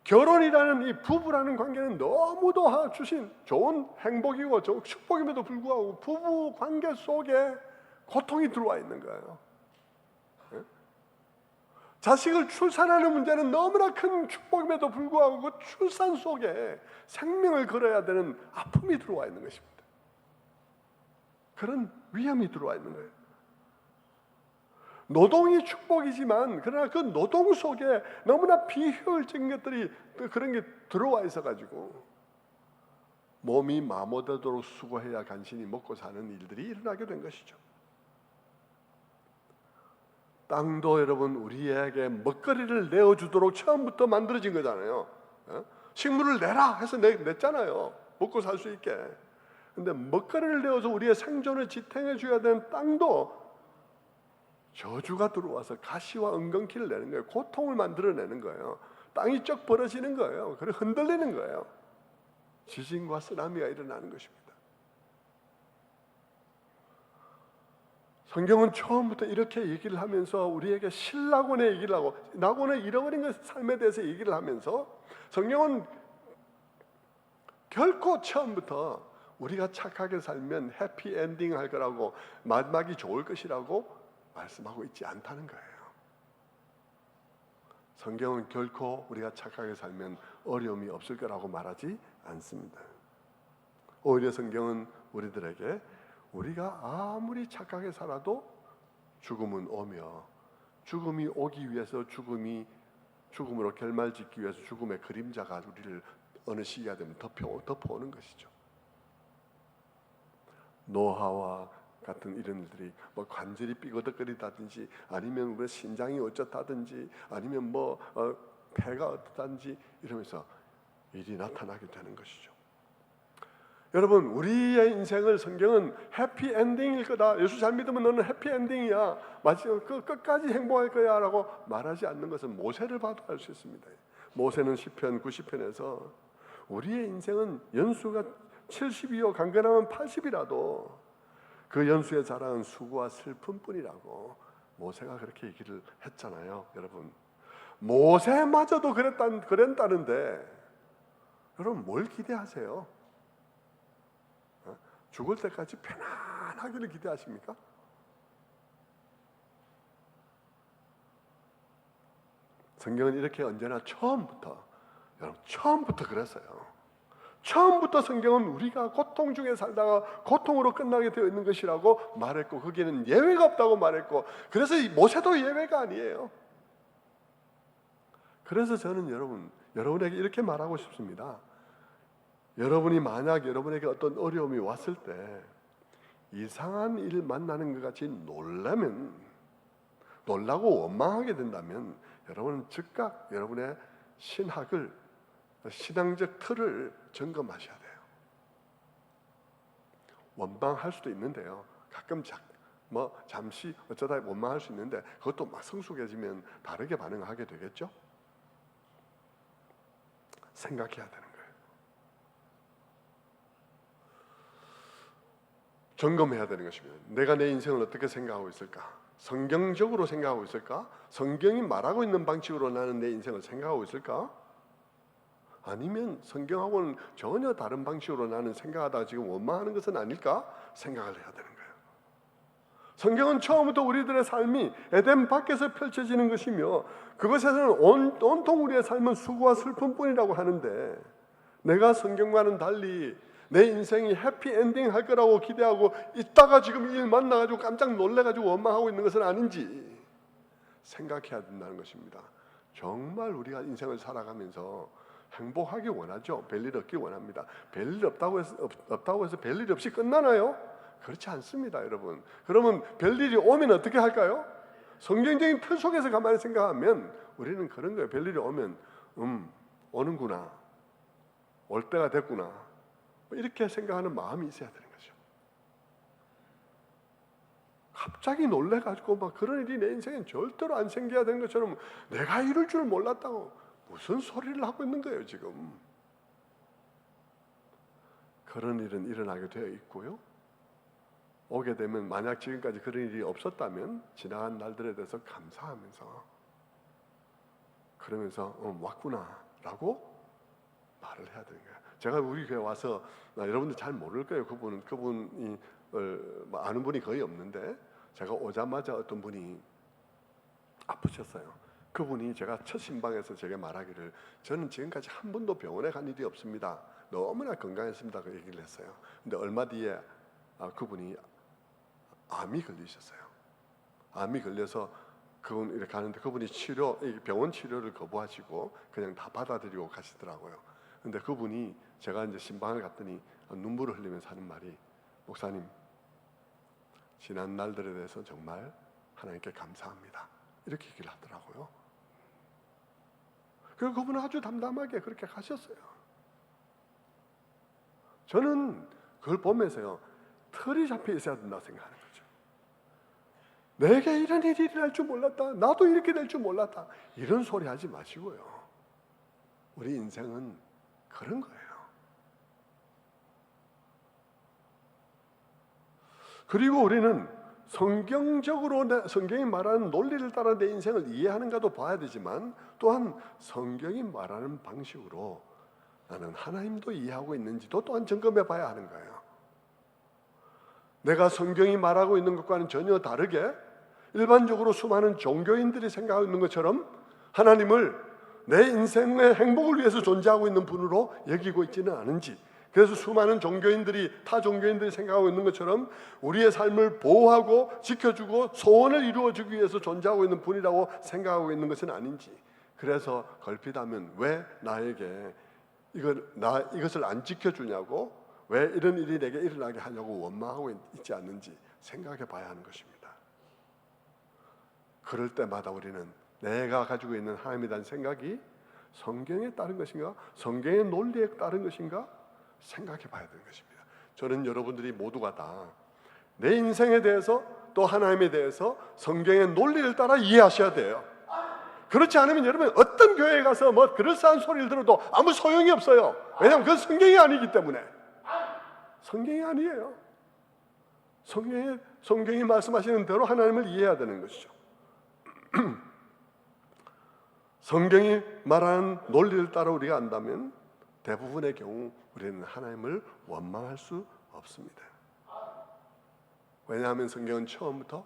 결혼이라는 이 부부라는 관계는 너무도 주신 좋은 행복이고 축복임에도 불구하고 부부 관계 속에 고통이 들어와 있는 거예요. 자식을 출산하는 문제는 너무나 큰 축복임에도 불구하고 그 출산 속에 생명을 걸어야 되는 아픔이 들어와 있는 것입니다. 그런 위험이 들어와 있는 거예요. 노동이 축복이지만 그러나 그 노동 속에 너무나 비효율적인 것들이 그런 게 들어와 있어가지고 몸이 마모되도록 수고해야 간신히 먹고 사는 일들이 일어나게 된 것이죠. 땅도 여러분 우리에게 먹거리를 내어주도록 처음부터 만들어진 거잖아요. 식물을 내라 해서 냈잖아요. 먹고 살 수 있게. 근데 먹거리를 내어서 우리의 생존을 지탱해 줘야 되는 땅도 저주가 들어와서 가시와 은근키를 내는 거예요. 고통을 만들어내는 거예요. 땅이 쩍 벌어지는 거예요. 그리고 흔들리는 거예요. 지진과 쓰나미가 일어나는 것입니다. 성경은 처음부터 이렇게 얘기를 하면서 우리에게 신낙원의 얘기를 하고 낙원의 잃어버린 것 삶에 대해서 얘기를 하면서 성경은 결코 처음부터 우리가 착하게 살면 해피엔딩 할 거라고 마지막이 좋을 것이라고 말씀하고 있지 않다는 거예요. 성경은 결코 우리가 착하게 살면 어려움이 없을 거라고 말하지 않습니다. 오히려 성경은 우리들에게 우리가 아무리 착하게 살아도 죽음은 오며 죽음이 오기 위해서 죽음으로 결말짓기 위해서 죽음의 그림자가 우리를 어느 시기가 되면 덮어오는 것이죠. 노화와 같은 이런 일들이 뭐 관절이 삐거덕거리다든지 아니면 우리 신장이 어쩌다든지 아니면 폐가 어떠다든지 이러면서 일이 나타나게 되는 것이죠. 여러분 우리의 인생을 성경은 해피엔딩일 거다. 예수 잘 믿으면 너는 해피엔딩이야. 마지막 끝까지 행복할 거야 라고 말하지 않는 것은 모세를 봐도 알 수 있습니다. 모세는 시편 90편에서 우리의 인생은 연수가 70이요 강건하면 80이라도 그 연수의 자랑은 수고와 슬픔뿐이라고 모세가 그렇게 얘기를 했잖아요. 여러분 모세마저도 그랬다는데 여러분 뭘 기대하세요? 죽을 때까지 편안하기를 기대하십니까? 성경은 이렇게 언제나 처음부터 그랬어요. 처음부터 성경은 우리가 고통 중에 살다가 고통으로 끝나게 되어 있는 것이라고 말했고 거기에는 예외가 없다고 말했고 그래서 모세도 예외가 아니에요. 그래서 저는 여러분에게 이렇게 말하고 싶습니다. 여러분이 만약 여러분에게 어떤 어려움이 왔을 때 이상한 일을 만나는 것 같이 놀라고 원망하게 된다면 여러분은 즉각 여러분의 신앙적 틀을 점검하셔야 돼요. 원망할 수도 있는데요. 가끔 잠시 어쩌다 원망할 수 있는데 그것도 막 성숙해지면 다르게 반응하게 되겠죠? 생각해야 되는 거예요. 점검해야 되는 것입니다. 내가 내 인생을 어떻게 생각하고 있을까? 성경적으로 생각하고 있을까? 성경이 말하고 있는 방식으로 나는 내 인생을 생각하고 있을까? 아니면 성경하고는 전혀 다른 방식으로 나는 생각하다가 지금 원망하는 것은 아닐까? 생각을 해야 되는 거예요. 성경은 처음부터 우리들의 삶이 에덴 밖에서 펼쳐지는 것이며 그것에서는 온통 우리의 삶은 수고와 슬픔뿐이라고 하는데 내가 성경과는 달리 내 인생이 해피엔딩 할 거라고 기대하고 있다가 지금 일 만나가지고 깜짝 놀래가지고 원망하고 있는 것은 아닌지 생각해야 된다는 것입니다. 정말 우리가 인생을 살아가면서 행복하기 원하죠. 별일 없기 원합니다. 별일 없다고 해서 별일 없이 끝나나요? 그렇지 않습니다, 여러분. 그러면 별일이 오면 어떻게 할까요? 성경적인 틀 속에서 가만히 생각하면 우리는 그런 거예요. 별일이 오면 오는구나, 올 때가 됐구나, 이렇게 생각하는 마음이 있어야 되는 거죠. 갑자기 놀래가지고 막 그런 일이 내 인생엔 절대로 안 생겨야 되는 것처럼 내가 이럴 줄 몰랐다고 무슨 소리를 하고 있는 거예요 지금. 그런 일은 일어나게 되어 있고요. 오게 되면 만약 지금까지 그런 일이 없었다면 지나간 날들에 대해서 감사하면서 그러면서 왔구나 라고 말을 해야 되는 거예요. 제가 우리 교회 와서 여러분들 잘 모를 거예요. 그분이 아는 분이 거의 없는데 제가 오자마자 어떤 분이 아프셨어요. 그분이 제가 첫 신방에서 제게 말하기를 저는 지금까지 한 번도 병원에 간 일이 없습니다. 너무나 건강했습니다. 그 얘기를 했어요. 근데 얼마 뒤에 그분이 암이 걸리셨어요. 암이 걸려서 그분 이렇게 가는데 그분이 병원 치료를 거부하시고 그냥 다 받아들이고 가시더라고요. 근데 그분이 제가 이제 신방을 갔더니 눈물을 흘리면서 하는 말이 목사님 지난 날들에 대해서 정말 하나님께 감사합니다. 이렇게 얘기를 하더라고요. 그리고 그분은 아주 담담하게 그렇게 가셨어요. 저는 그걸 보면서요 틀이 잡혀 있어야 된다고 생각하는 거죠. 내게 이런 일이 일어날 줄 몰랐다. 나도 이렇게 될 줄 몰랐다. 이런 소리 하지 마시고요. 우리 인생은 그런 거예요. 그리고 우리는 성경적으로 성경이 말하는 논리를 따라 내 인생을 이해하는가도 봐야 되지만 또한 성경이 말하는 방식으로 나는 하나님도 이해하고 있는지도 또한 점검해 봐야 하는 거예요. 내가 성경이 말하고 있는 것과는 전혀 다르게 일반적으로 수많은 종교인들이 생각하고 있는 것처럼 하나님을 내 인생의 행복을 위해서 존재하고 있는 분으로 여기고 있지는 않은지, 그래서 수많은 타 종교인들이 생각하고 있는 것처럼 우리의 삶을 보호하고 지켜주고 소원을 이루어주기 위해서 존재하고 있는 분이라고 생각하고 있는 것은 아닌지, 그래서 걸핏하면 왜 나에게 이것을 안 지켜주냐고, 왜 이런 일이 내게 일어나게 하냐고 원망하고 있지 않는지 생각해 봐야 하는 것입니다. 그럴 때마다 우리는 내가 가지고 있는 하나님에 대한 생각이 성경에 따른 것인가, 성경의 논리에 따른 것인가 생각해 봐야 되는 것입니다. 저는 여러분들이 모두가 다 내 인생에 대해서 또 하나님에 대해서 성경의 논리를 따라 이해하셔야 돼요. 그렇지 않으면 여러분 어떤 교회에 가서 뭐 그럴싸한 소리를 들어도 아무 소용이 없어요. 왜냐하면 그건 성경이 아니기 때문에. 성경이 아니에요. 성경이 말씀하시는 대로 하나님을 이해해야 되는 것이죠. 성경이 말하는 논리를 따라 우리가 안다면 대부분의 경우 우리는 하나님을 원망할 수 없습니다. 왜냐하면 성경은 처음부터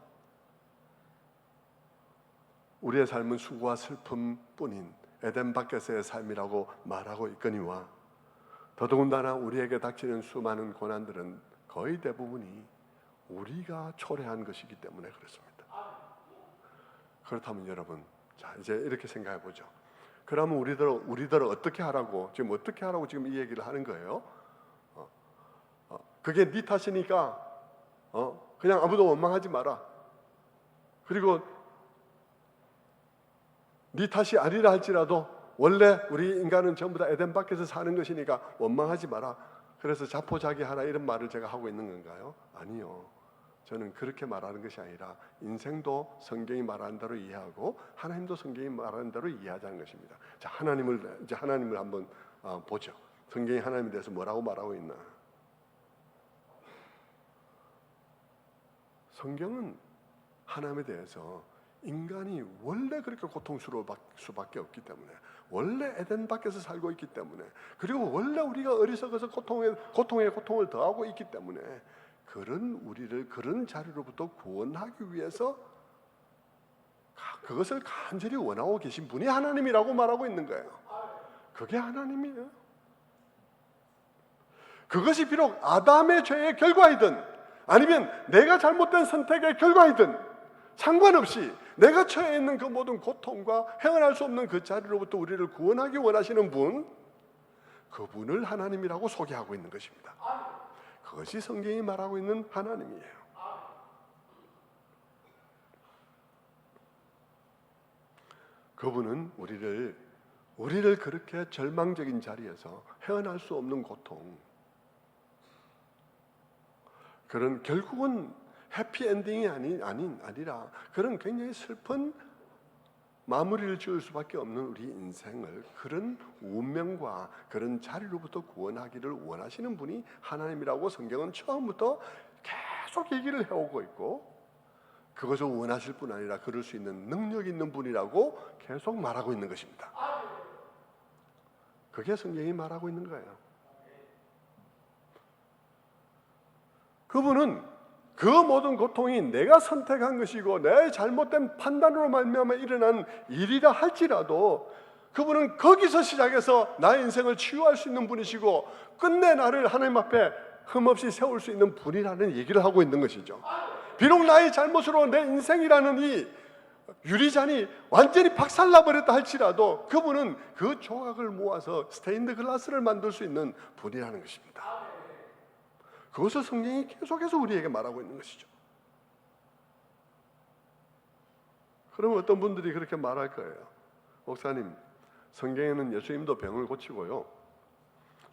우리의 삶은 수고와 슬픔뿐인 에덴 밖에서의 삶이라고 말하고 있거니와 더더군다나 우리에게 닥치는 수많은 고난들은 거의 대부분이 우리가 초래한 것이기 때문에 그렇습니다. 그렇다면 여러분, 자 이제 이렇게 생각해 보죠. 그러면 우리들을 어떻게 하라고 지금 이 얘기를 하는 거예요? 그게 네 탓이니까 그냥 아무도 원망하지 마라. 그리고 네 탓이 아니라 할지라도 원래 우리 인간은 전부 다 에덴 밖에서 사는 것이니까 원망하지 마라. 그래서 자포자기하라 이런 말을 제가 하고 있는 건가요? 아니요. 저는 그렇게 말하는 것이 아니라 인생도 성경이 말하는 대로 이해하고 하나님도 성경이 말하는 대로 이해하자는 것입니다. 자, 하나님을 한번 보죠. 성경이 하나님에 대해서 뭐라고 말하고 있나? 성경은 하나님에 대해서 인간이 원래 그렇게 고통스러울 수밖에 없기 때문에, 원래 에덴 밖에서 살고 있기 때문에, 그리고 원래 우리가 어리석어서 고통에 고통을 더하고 있기 때문에 우리를 그런 자리로부터 구원하기 위해서 그것을 간절히 원하고 계신 분이 하나님이라고 말하고 있는 거예요. 그게 하나님이에요. 그것이 비록 아담의 죄의 결과이든 아니면 내가 잘못된 선택의 결과이든 상관없이 내가 처해 있는 그 모든 고통과 헤어날 수 없는 그 자리로부터 우리를 구원하기 원하시는 분, 그분을 하나님이라고 소개하고 있는 것입니다. 그것이 성경이 말하고 있는 하나님이에요. 그분은 우리를 그렇게 절망적인 자리에서 헤어날 수 없는 고통, 그런 결국은 해피엔딩이 아니라 그런 굉장히 슬픈 마무리를 지을 수밖에 없는 우리 인생을 그런 운명과 그런 자리로부터 구원하기를 원하시는 분이 하나님이라고 성경은 처음부터 계속 얘기를 해오고 있고, 그것을 원하실 뿐 아니라 그럴 수 있는 능력 있는 분이라고 계속 말하고 있는 것입니다. 그게 성경이 말하고 있는 거예요. 그분은 그 모든 고통이 내가 선택한 것이고 내 잘못된 판단으로 말미암아 일어난 일이라 할지라도 그분은 거기서 시작해서 나의 인생을 치유할 수 있는 분이시고 끝내 나를 하나님 앞에 흠없이 세울 수 있는 분이라는 얘기를 하고 있는 것이죠. 비록 나의 잘못으로 내 인생이라는 이 유리잔이 완전히 박살나버렸다 할지라도 그분은 그 조각을 모아서 스테인드 글라스를 만들 수 있는 분이라는 것입니다. 그것을 성경이 계속해서 우리에게 말하고 있는 것이죠. 그러면 어떤 분들이 그렇게 말할 거예요. 목사님, 성경에는 예수님도 병을 고치고요,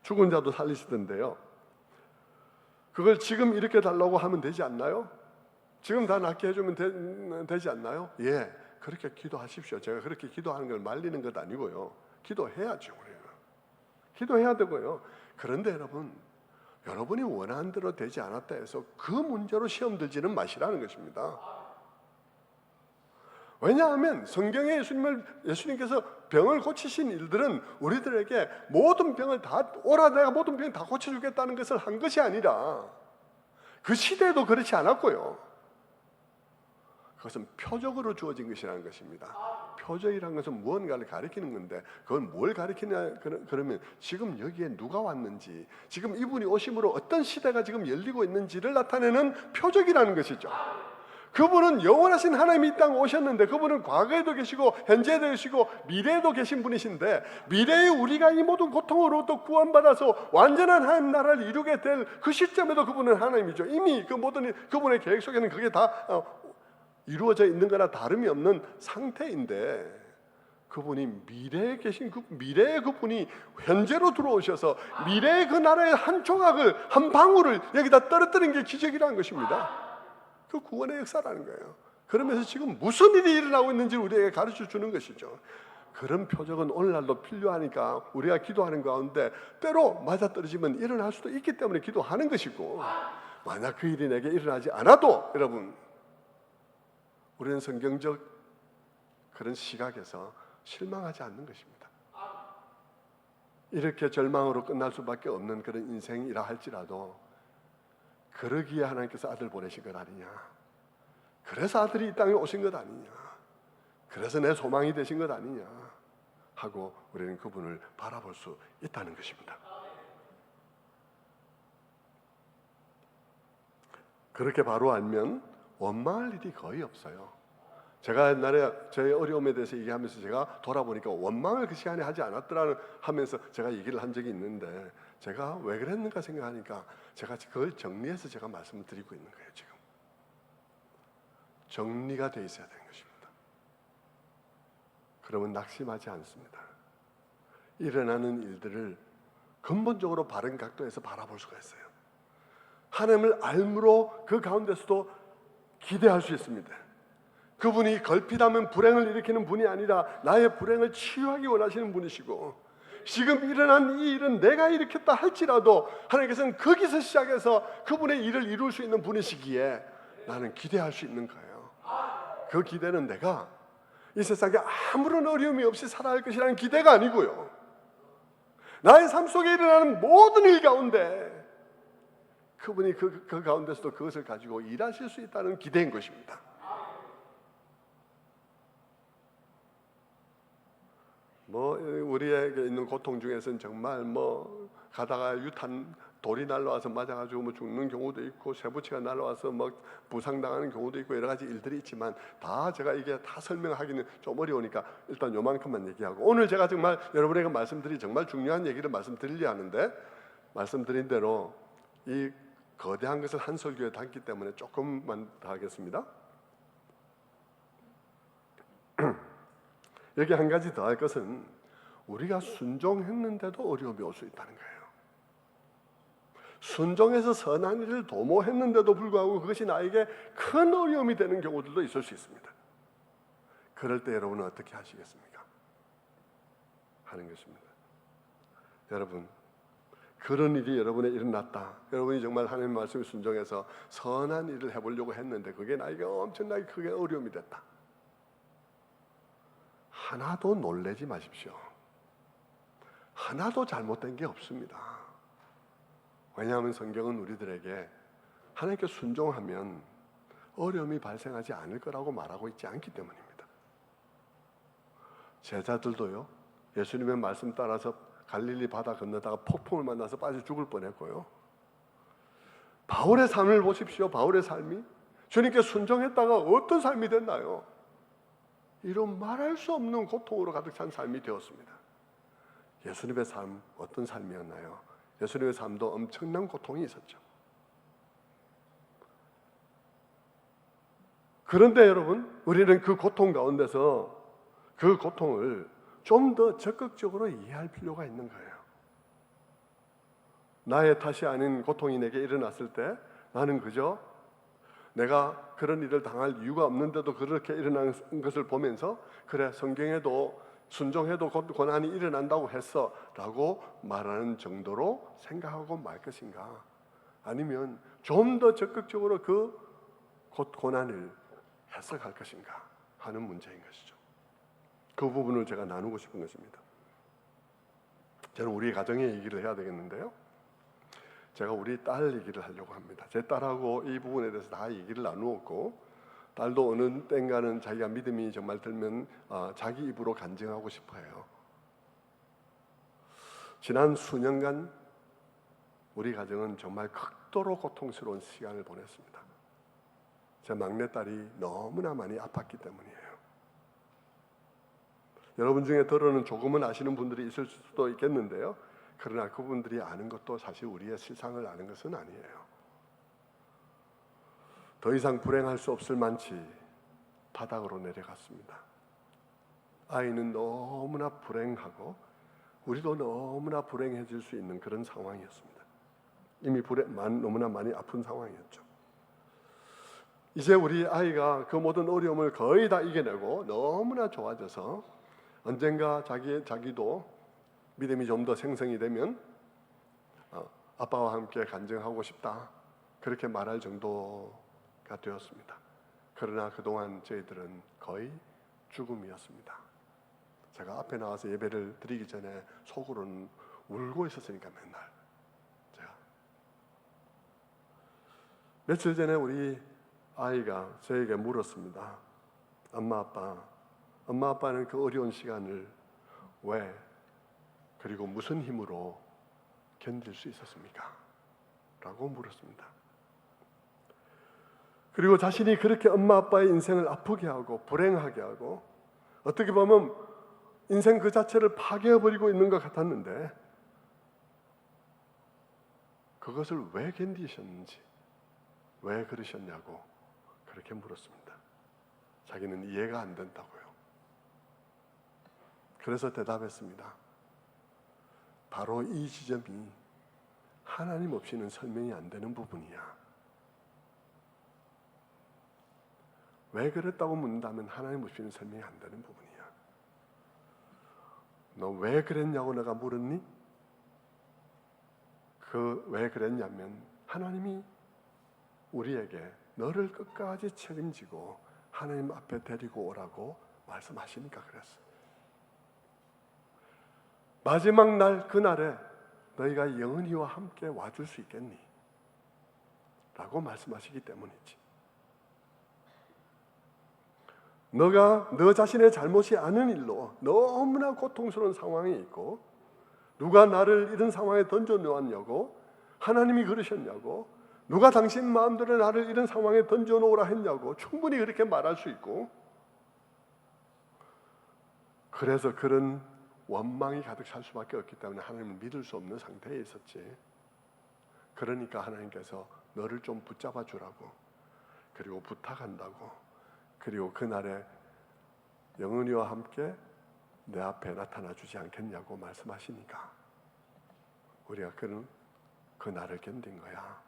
죽은 자도 살리시던데요, 그걸 지금 이렇게 달라고 하면 되지 않나요? 지금 다 낫게 해주면 되지 않나요? 예, 그렇게 기도하십시오. 제가 그렇게 기도하는 걸 말리는 것 아니고요, 기도해야죠. 우리는 기도해야 되고요. 그런데 여러분이 원하는 대로 되지 않았다 해서 그 문제로 시험 들지는 마시라는 것입니다. 왜냐하면 성경에 예수님께서 병을 고치신 일들은 우리들에게 모든 병을 다, 오라 내가 모든 병을 다 고쳐주겠다는 것을 한 것이 아니라, 그 시대에도 그렇지 않았고요, 그것은 표적으로 주어진 것이라는 것입니다. 표적이라는 것은 무언가를 가리키는 건데, 그건 뭘 가리키냐 그러면 지금 여기에 누가 왔는지, 지금 이분이 오심으로 어떤 시대가 지금 열리고 있는지를 나타내는 표적이라는 것이죠. 그분은 영원하신 하나님이 이 땅에 오셨는데, 그분은 과거에도 계시고 현재에도 계시고 미래에도 계신 분이신데, 미래에 우리가 이 모든 고통으로부터 구원받아서 완전한 하나님 나라를 이루게 될 그 시점에도 그분은 하나님이죠. 이미 그 모든 그분의 계획 속에는 그게 다 이루어져 있는 거나 다름이 없는 상태인데, 그분이 미래에 계신 미래의 그분이 현재로 들어오셔서 미래의 그 나라의 한 조각을, 한 방울을 여기다 떨어뜨린 게 기적이라는 것입니다. 그 구원의 역사라는 거예요. 그러면서 지금 무슨 일이 일어나고 있는지 우리에게 가르쳐 주는 것이죠. 그런 표적은 오늘날도 필요하니까 우리가 기도하는 가운데 때로 맞아떨어지면 일어날 수도 있기 때문에 기도하는 것이고, 만약 그 일이 내게 일어나지 않아도 여러분, 우리는 성경적 그런 시각에서 실망하지 않는 것입니다. 이렇게 절망으로 끝날 수밖에 없는 그런 인생이라 할지라도 그러기에 하나님께서 아들 보내신 것 아니냐, 그래서 아들이 이 땅에 오신 것 아니냐, 그래서 내 소망이 되신 것 아니냐 하고 우리는 그분을 바라볼 수 있다는 것입니다. 그렇게 바로 알면 원망할 일이 거의 없어요. 제가 옛날에 저의 어려움에 대해서 얘기하면서 제가 돌아보니까 원망을 그 시간에 하지 않았더라는 하면서 제가 얘기를 한 적이 있는데, 제가 왜 그랬는가 생각하니까 제가 그걸 정리해서 제가 말씀을 드리고 있는 거예요. 지금 정리가 돼 있어야 되는 것입니다. 그러면 낙심하지 않습니다. 일어나는 일들을 근본적으로 바른 각도에서 바라볼 수가 있어요. 하나님을 알므로 그 가운데서도 기대할 수 있습니다. 그분이 걸핏하면 불행을 일으키는 분이 아니라 나의 불행을 치유하기 원하시는 분이시고, 지금 일어난 이 일은 내가 일으켰다 할지라도 하나님께서는 거기서 시작해서 그분의 일을 이룰 수 있는 분이시기에 나는 기대할 수 있는 거예요. 그 기대는 내가 이 세상에 아무런 어려움이 없이 살아야 할 것이라는 기대가 아니고요, 나의 삶 속에 일어나는 모든 일 가운데 그분이 그 가운데서도 그것을 가지고 일하실 수 있다는 기대인 것입니다. 우리에게 있는 고통 중에서는 정말 가다가 유탄 돌이 날라와서 맞아가지고 죽는 경우도 있고, 쇠붙이가 날라와서 부상당하는 경우도 있고, 여러 가지 일들이 있지만 다 제가 이게 다 설명하기는 좀 어려우니까 일단 요만큼만 얘기하고, 오늘 제가 정말 여러분에게 말씀드린 정말 중요한 얘기를 말씀드리려 하는데, 말씀드린 대로 이 거대한 것을 한 설교에 담기 때문에 조금만 더 하겠습니다. 여기 한 가지 더 할 것은 우리가 순종했는데도 어려움이 올 수 있다는 거예요. 순종해서 선한 일을 도모했는데도 불구하고 그것이 나에게 큰 어려움이 되는 경우들도 있을 수 있습니다. 그럴 때 여러분은 어떻게 하시겠습니까? 하는 것입니다. 여러분, 그런 일이 여러분에 일어났다. 여러분이 정말 하나님의 말씀에 순종해서 선한 일을 해보려고 했는데 그게 나에게 엄청나게 크게 어려움이 됐다. 하나도 놀라지 마십시오. 하나도 잘못된 게 없습니다. 왜냐하면 성경은 우리들에게 하나님께 순종하면 어려움이 발생하지 않을 거라고 말하고 있지 않기 때문입니다. 제자들도요, 예수님의 말씀 따라서 갈릴리 바다 건너다가 폭풍을 만나서 빠져 죽을 뻔했고요. 바울의 삶을 보십시오. 바울의 삶이 주님께 순종했다가 어떤 삶이 됐나요? 이런 말할 수 없는 고통으로 가득 찬 삶이 되었습니다. 예수님의 삶 어떤 삶이었나요? 예수님의 삶도 엄청난 고통이 있었죠. 그런데 여러분, 우리는 그 고통 가운데서 그 고통을 좀 더 적극적으로 이해할 필요가 있는 거예요. 나의 탓이 아닌 고통이 내게 일어났을 때 나는 그저 내가 그런 일을 당할 이유가 없는데도 그렇게 일어난 것을 보면서 그래, 성경에도 순종해도 고난이 일어난다고 했어 라고 말하는 정도로 생각하고 말 것인가, 아니면 좀 더 적극적으로 그 고난을 해석할 것인가 하는 문제인 것이죠. 그 부분을 제가 나누고 싶은 것입니다. 저는 우리 가정의 얘기를 해야 되겠는데요, 제가 우리 딸 얘기를 하려고 합니다. 제 딸하고 이 부분에 대해서 다 얘기를 나누었고, 딸도 어느 땐가는 자기가 믿음이 정말 들면 자기 입으로 간증하고 싶어해요. 지난 수년간 우리 가정은 정말 극도로 고통스러운 시간을 보냈습니다. 제 막내딸이 너무나 많이 아팠기 때문이에요. 여러분 중에 들어는 조금은 아시는 분들이 있을 수도 있겠는데요, 그러나 그분들이 아는 것도 사실 우리의 실상을 아는 것은 아니에요. 더 이상 불행할 수 없을 만치 바닥으로 내려갔습니다. 아이는 너무나 불행하고 우리도 너무나 불행해질 수 있는 그런 상황이었습니다. 이미 너무나 많이 아픈 상황이었죠. 이제 우리 아이가 그 모든 어려움을 거의 다 이겨내고 너무나 좋아져서 언젠가 자기도 믿음이 좀 더 생성이 되면 아빠와 함께 간증하고 싶다, 그렇게 말할 정도가 되었습니다. 그러나 그동안 저희들은 거의 죽음이었습니다. 제가 앞에 나와서 예배를 드리기 전에 속으로는 울고 있었으니까 맨날. 제가 며칠 전에 우리 아이가 저에게 물었습니다. 엄마 아빠는 그 어려운 시간을 왜, 그리고 무슨 힘으로 견딜 수 있었습니까? 라고 물었습니다. 그리고 자신이 그렇게 엄마 아빠의 인생을 아프게 하고 불행하게 하고 어떻게 보면 인생 그 자체를 파괴해버리고 있는 것 같았는데 그것을 왜 견디셨는지, 왜 그러셨냐고 그렇게 물었습니다. 자기는 이해가 안 된다고요. 그래서 대답했습니다. 바로 이 지점이 하나님 없이는 설명이 안 되는 부분이야. 왜 그랬다고 묻는다면 하나님 없이는 설명이 안 되는 부분이야. 너 왜 그랬냐고 내가 물었니? 그 왜 그랬냐면 하나님이 우리에게 너를 끝까지 책임지고 하나님 앞에 데리고 오라고 말씀하시니까 그랬어. 마지막 날 그날에 너희가 영은이와 함께 와줄 수 있겠니? 라고 말씀하시기 때문이지. 너가 너 자신의 잘못이 아닌 일로 너무나 고통스러운 상황에 있고 누가 나를 이런 상황에 던져놓았냐고, 하나님이 그러셨냐고, 누가 당신 마음대로 나를 이런 상황에 던져놓으라 했냐고 충분히 그렇게 말할 수 있고, 그래서 그런 원망이 가득 찰 수밖에 없기 때문에 하나님을 믿을 수 없는 상태에 있었지. 그러니까 하나님께서 너를 좀 붙잡아 주라고, 그리고 부탁한다고, 그리고 그날에 영은이와 함께 내 앞에 나타나 주지 않겠냐고 말씀하시니까 우리가 그런 그 나를 견딘 거야.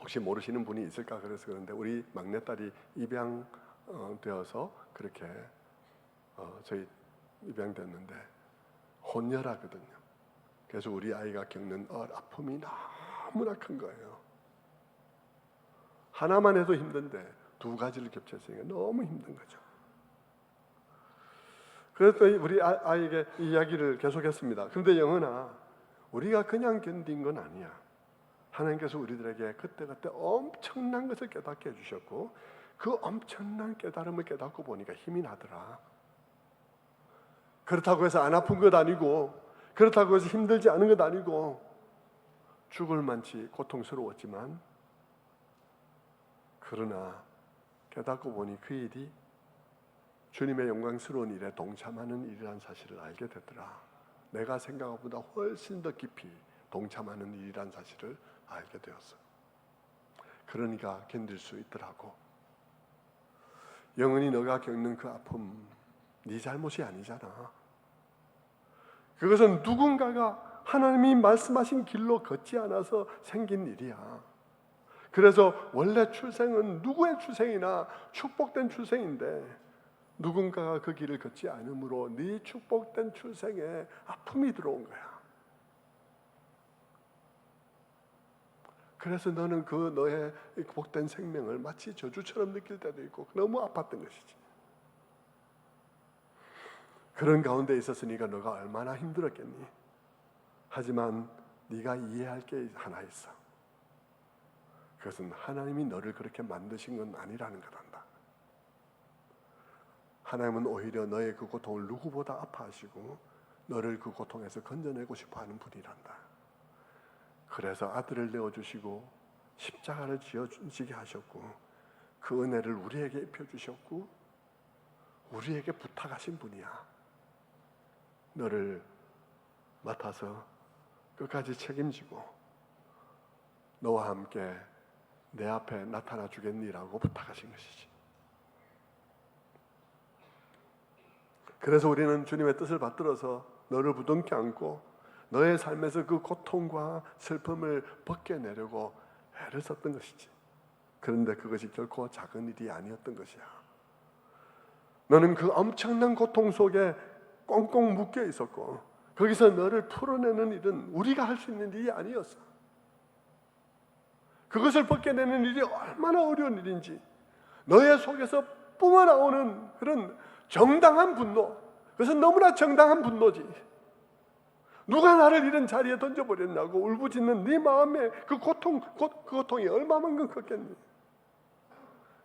혹시 모르시는 분이 있을까 그래서 그런데 우리 막내딸이 입양 되어서 그렇게 저희 입양됐는데 혼혈하거든요. 그래서 우리 아이가 겪는 아픔이 너무나 큰 거예요. 하나만 해도 힘든데 두 가지를 겹쳤으니까 너무 힘든 거죠. 그래서 우리 아이에게 이야기를 계속했습니다. 그런데 영은아, 우리가 그냥 견딘 건 아니야. 하나님께서 우리들에게 그때그때 엄청난 것을 깨닫게 해주셨고 그 엄청난 깨달음을 깨닫고 보니까 힘이 나더라. 그렇다고 해서 안 아픈 것 아니고, 그렇다고 해서 힘들지 않은 것 아니고, 죽을 만치 고통스러웠지만 그러나 깨닫고 보니 그 일이 주님의 영광스러운 일에 동참하는 일이라는 사실을 알게 되더라. 내가 생각한 것보다 훨씬 더 깊이 동참하는 일이라는 사실을 알게 되었어. 그러니까 견딜 수 있더라고. 영은이 너가 겪는 그 아픔 네 잘못이 아니잖아. 그것은 누군가가 하나님이 말씀하신 길로 걷지 않아서 생긴 일이야. 그래서 원래 출생은 누구의 출생이나 축복된 출생인데 누군가가 그 길을 걷지 않으므로 네 축복된 출생에 아픔이 들어온 거야. 그래서 너는 그 너의 복된 생명을 마치 저주처럼 느낄 때도 있고 너무 아팠던 것이지. 그런 가운데 있었으니까 너가 얼마나 힘들었겠니? 하지만 네가 이해할 게 하나 있어. 그것은 하나님이 너를 그렇게 만드신 건 아니라는 거란다. 하나님은 오히려 너의 그 고통을 누구보다 아파하시고 너를 그 고통에서 건져내고 싶어하는 분이란다. 그래서 아들을 내어주시고 십자가를 지게 하셨고 그 은혜를 우리에게 입혀주셨고 우리에게 부탁하신 분이야. 너를 맡아서 끝까지 책임지고 너와 함께 내 앞에 나타나 주겠니라고 부탁하신 것이지. 그래서 우리는 주님의 뜻을 받들어서 너를 부둥켜 안고 너의 삶에서 그 고통과 슬픔을 벗겨내려고 애를 썼던 것이지. 그런데 그것이 결코 작은 일이 아니었던 것이야. 너는 그 엄청난 고통 속에 꽁꽁 묶여 있었고 거기서 너를 풀어내는 일은 우리가 할 수 있는 일이 아니었어. 그것을 벗겨내는 일이 얼마나 어려운 일인지 너의 속에서 뿜어나오는 그런 정당한 분노, 그것은 너무나 정당한 분노지. 누가 나를 이런 자리에 던져버렸냐고 울부짖는 네 마음의 그 고통이 얼마만큼 컸겠니?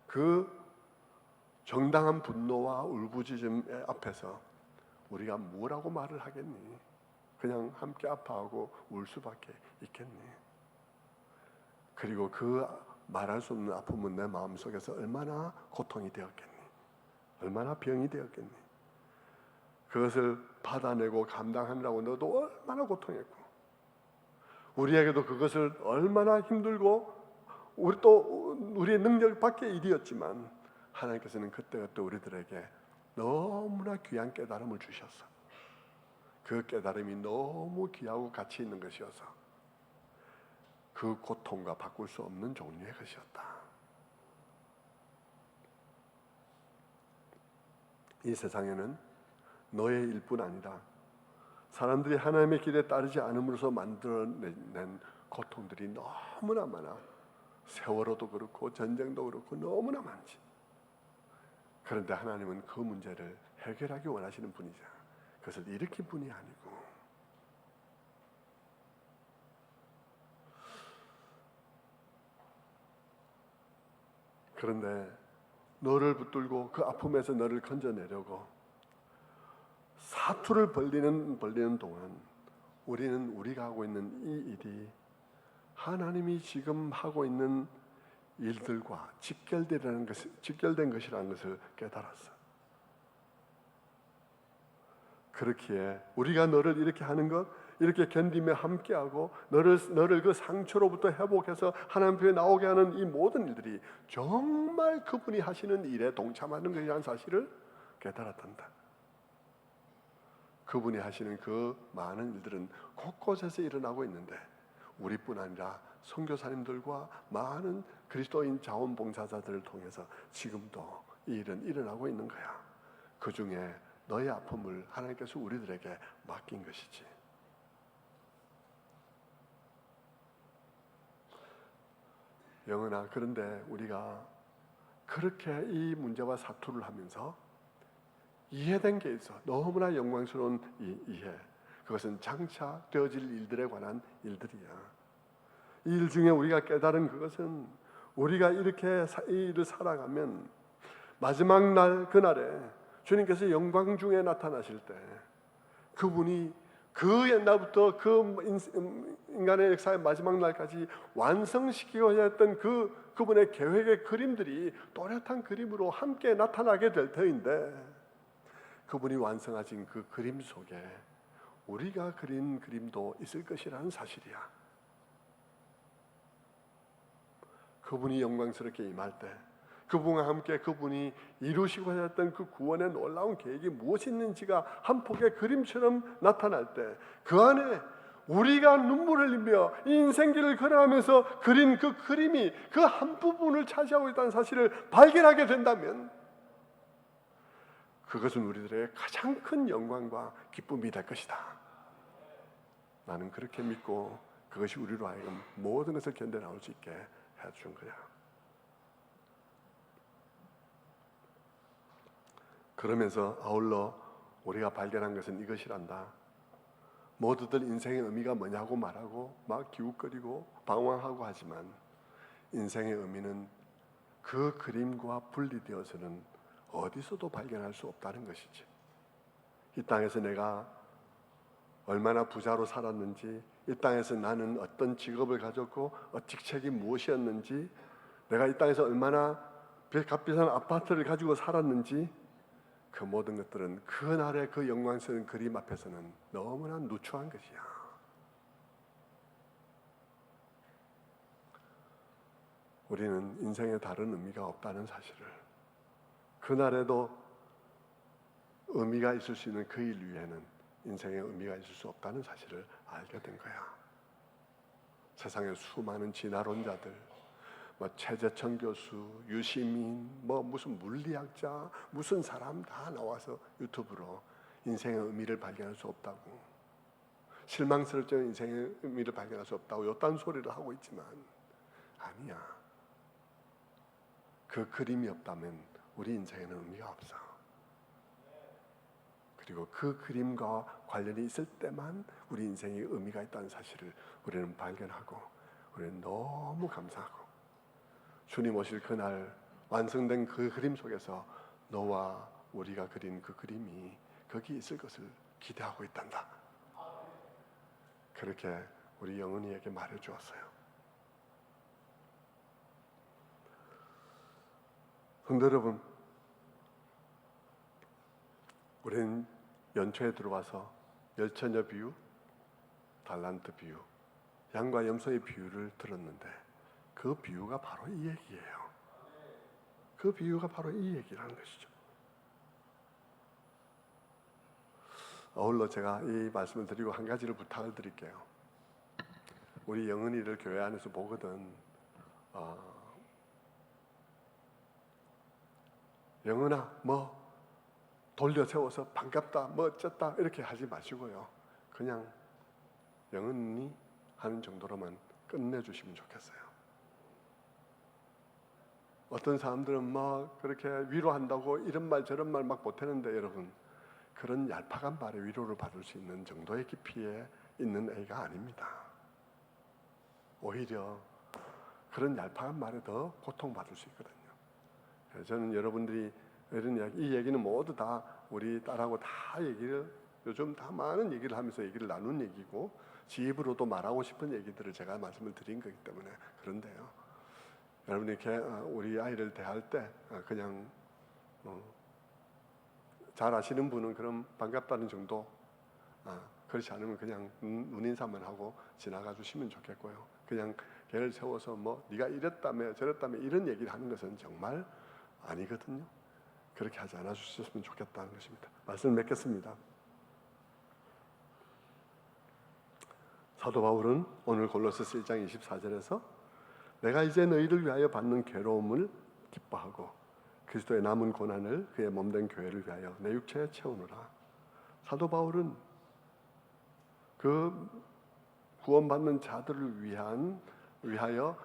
그 정당한 분노와 울부짖음 앞에서 우리가 뭐라고 말을 하겠니? 그냥 함께 아파하고 울 수밖에 있겠니? 그리고 그 말할 수 없는 아픔은 내 마음속에서 얼마나 고통이 되었겠니? 얼마나 병이 되었겠니? 그것을 받아내고 감당하느라고 너도 얼마나 고통했고 우리에게도 그것을 얼마나 힘들고 우리의 능력 밖의 일이었지만 하나님께서는 그때그때 우리들에게 너무나 귀한 깨달음을 주셨어. 그 깨달음이 너무 귀하고 가치 있는 것이어서 그 고통과 바꿀 수 없는 종류의 것이었다. 이 세상에는 너의 일뿐 아니라 사람들이 하나님의 길에 따르지 않음으로써 만들어낸 고통들이 너무나 많아. 세월호도 그렇고 전쟁도 그렇고 너무나 많지. 그런데 하나님은 그 문제를 해결하기 원하시는 분이잖아. 그것을 일으킨 분이 아니고. 그런데 너를 붙들고 그 아픔에서 너를 건져내려고 사투를 벌리는 동안 우리는 우리가 하고 있는 이 일이 하나님이 지금 하고 있는 일들과 직결된 것이라는 것을 깨달았어. 그렇기에 우리가 너를 이렇게 하는 것, 이렇게 견디며 함께하고 너를 그 상처로부터 회복해서 하나님 앞에 나오게 하는 이 모든 일들이 정말 그분이 하시는 일에 동참하는 것이라는 사실을 깨달았단다. 그분이 하시는 그 많은 일들은 곳곳에서 일어나고 있는데 우리뿐 아니라 선교사님들과 많은 그리스도인 자원봉사자들을 통해서 지금도 이 일은 일어나고 있는 거야. 그 중에 너의 아픔을 하나님께서 우리들에게 맡긴 것이지. 영은아, 그런데 우리가 그렇게 이 문제와 사투를 하면서 이해된 게 있어. 너무나 영광스러운 이해. 그것은 장차 되어질 일들에 관한 일들이야. 이 일 중에 우리가 깨달은 그것은 우리가 이렇게 이 일을 살아가면 마지막 날 그날에 주님께서 영광 중에 나타나실 때 그분이 그 옛날부터 그 인간의 역사의 마지막 날까지 완성시키고자 했던 그분의 계획의 그림들이 또렷한 그림으로 함께 나타나게 될 터인데 그분이 완성하신 그 그림 속에 우리가 그린 그림도 있을 것이라는 사실이야. 그분이 영광스럽게 임할 때 그분과 함께 그분이 이루시고자 했던 그 구원의 놀라운 계획이 무엇이 있는지가 한 폭의 그림처럼 나타날 때 그 안에 우리가 눈물을 흘리며 인생길을 걸어가면서 그린 그 그림이 그 한 부분을 차지하고 있다는 사실을 발견하게 된다면 그것은 우리들의 가장 큰 영광과 기쁨이 될 것이다. 나는 그렇게 믿고 그것이 우리로 하여금 모든 것을 견뎌나올 수 있게 해준 거야. 그러면서 아울러 우리가 발견한 것은 이것이란다. 모두들 인생의 의미가 뭐냐고 말하고 막 기웃거리고 방황하고 하지만 인생의 의미는 그 그림과 분리되어서는 어디서도 발견할 수 없다는 것이지. 이 땅에서 내가 얼마나 부자로 살았는지, 이 땅에서 나는 어떤 직업을 가졌고 직책이 무엇이었는지, 내가 이 땅에서 얼마나 값비싼 아파트를 가지고 살았는지, 그 모든 것들은 그날의 그 영광스러운 그림 앞에서는 너무나 누추한 것이야. 우리는 인생에 다른 의미가 없다는 사실을, 그날에도 의미가 있을 수 있는 그 일 위에는 인생에 의미가 있을 수 없다는 사실을 알게 된 거야. 세상에 수많은 진화론자들, 최재천 교수, 유시민, 무슨 물리학자, 무슨 사람 다 나와서 유튜브로 인생의 의미를 발견할 수 없다고, 실망스럽지만 인생의 의미를 발견할 수 없다고 요딴 소리를 하고 있지만 아니야. 그 그림이 없다면 우리 인생에는 의미가 없어. 그리고 그 그림과 관련이 있을 때만 우리 인생에 의미가 있다는 사실을 우리는 발견하고 우리는 너무 감사하고 주님 오실 그날 완성된 그 그림 속에서 너와 우리가 그린 그 그림이 거기 있을 것을 기대하고 있단다. 그렇게 우리 영은이에게 말해주었어요. 성도 여러분, 우리는 연초에 들어와서 열처녀 비유, 달란트 비유, 양과 염소의 비유를 들었는데 그 비유가 바로 이 얘기예요. 그 비유가 바로 이 얘기라는 것이죠. 아울러 제가 이 말씀을 드리고 한 가지를 부탁을 드릴게요. 우리 영은이를 교회 안에서 보거든 영은아 돌려 세워서 반갑다 어쨌다 이렇게 하지 마시고요. 그냥 영은이 하는 정도로만 끝내주시면 좋겠어요. 어떤 사람들은 그렇게 위로한다고 이런 말 저런 말 막 보태는데 여러분, 그런 얄팍한 말에 위로를 받을 수 있는 정도의 깊이에 있는 애가 아닙니다. 오히려 그런 얄팍한 말에 더 고통받을 수 있거든요. 저는 여러분들이 이런 이야기, 이 얘기는 모두 다 우리 딸하고 다 얘기를 요즘 다 많은 얘기를 하면서 얘기를 나눈 얘기고 지 입으로도 말하고 싶은 얘기들을 제가 말씀을 드린 거기 때문에 그런데요. 여러분이 이렇게 우리 아이를 대할 때 그냥 잘 아시는 분은 그럼 반갑다는 정도, 그렇지 않으면 그냥 눈인사만 하고 지나가 주시면 좋겠고요. 그냥 걔를 세워서 네가 이랬다며 저랬다며 이런 얘기를 하는 것은 정말 아니거든요. 그렇게 하지 않아 주셨으면 좋겠다는 것입니다. 말씀을 맺겠습니다. 사도 바울은 오늘 골로새서 1장 24절에서 내가 이제 너희를 위하여 받는 괴로움을 기뻐하고 그리스도의 남은 고난을 그의 몸된 교회를 위하여 내 육체에 채우노라. 사도 바울은 그 구원받는 자들을 위하여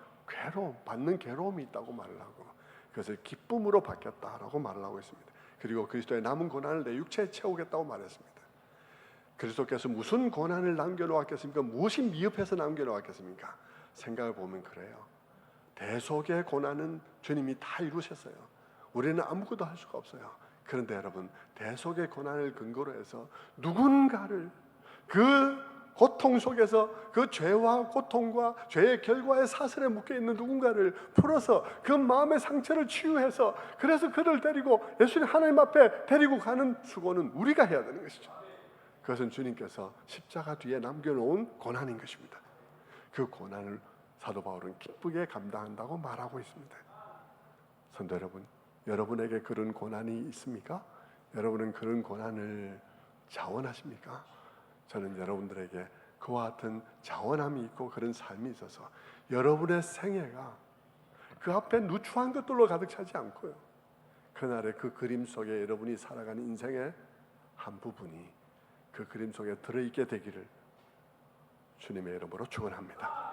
받는 괴로움이 있다고 말을 하고 그것을 기쁨으로 바뀌었다라고 말을 하고 있습니다. 그리고 그리스도의 남은 고난을 내 육체에 채우겠다고 말했습니다. 그리스도께서 무슨 고난을 남겨놓았겠습니까? 무엇이 미흡해서 남겨놓았겠습니까? 생각해 보면 그래요. 대속의 고난은 주님이 다 이루셨어요. 우리는 아무것도 할 수가 없어요. 그런데 여러분, 대속의 고난을 근거로 해서 누군가를 그 고통 속에서 그 죄와 고통과 죄의 결과의 사슬에 묶여있는 누군가를 풀어서 그 마음의 상처를 치유해서 그래서 그를 데리고 예수님 하나님 앞에 데리고 가는 수고는 우리가 해야 되는 것이죠. 그것은 주님께서 십자가 뒤에 남겨놓은 고난인 것입니다. 그 고난을 사도 바울은 기쁘게 감당한다고 말하고 있습니다. 성도 여러분, 여러분에게 그런 고난이 있습니까? 여러분은 그런 고난을 자원하십니까? 저는 여러분들에게 그와 같은 자원함이 있고 그런 삶이 있어서 여러분의 생애가 그 앞에 누추한 것들로 가득 차지 않고요, 그날의 그 그림 속에 여러분이 살아가는 인생의 한 부분이 그 그림 속에 들어있게 되기를 주님의 이름으로 축원합니다.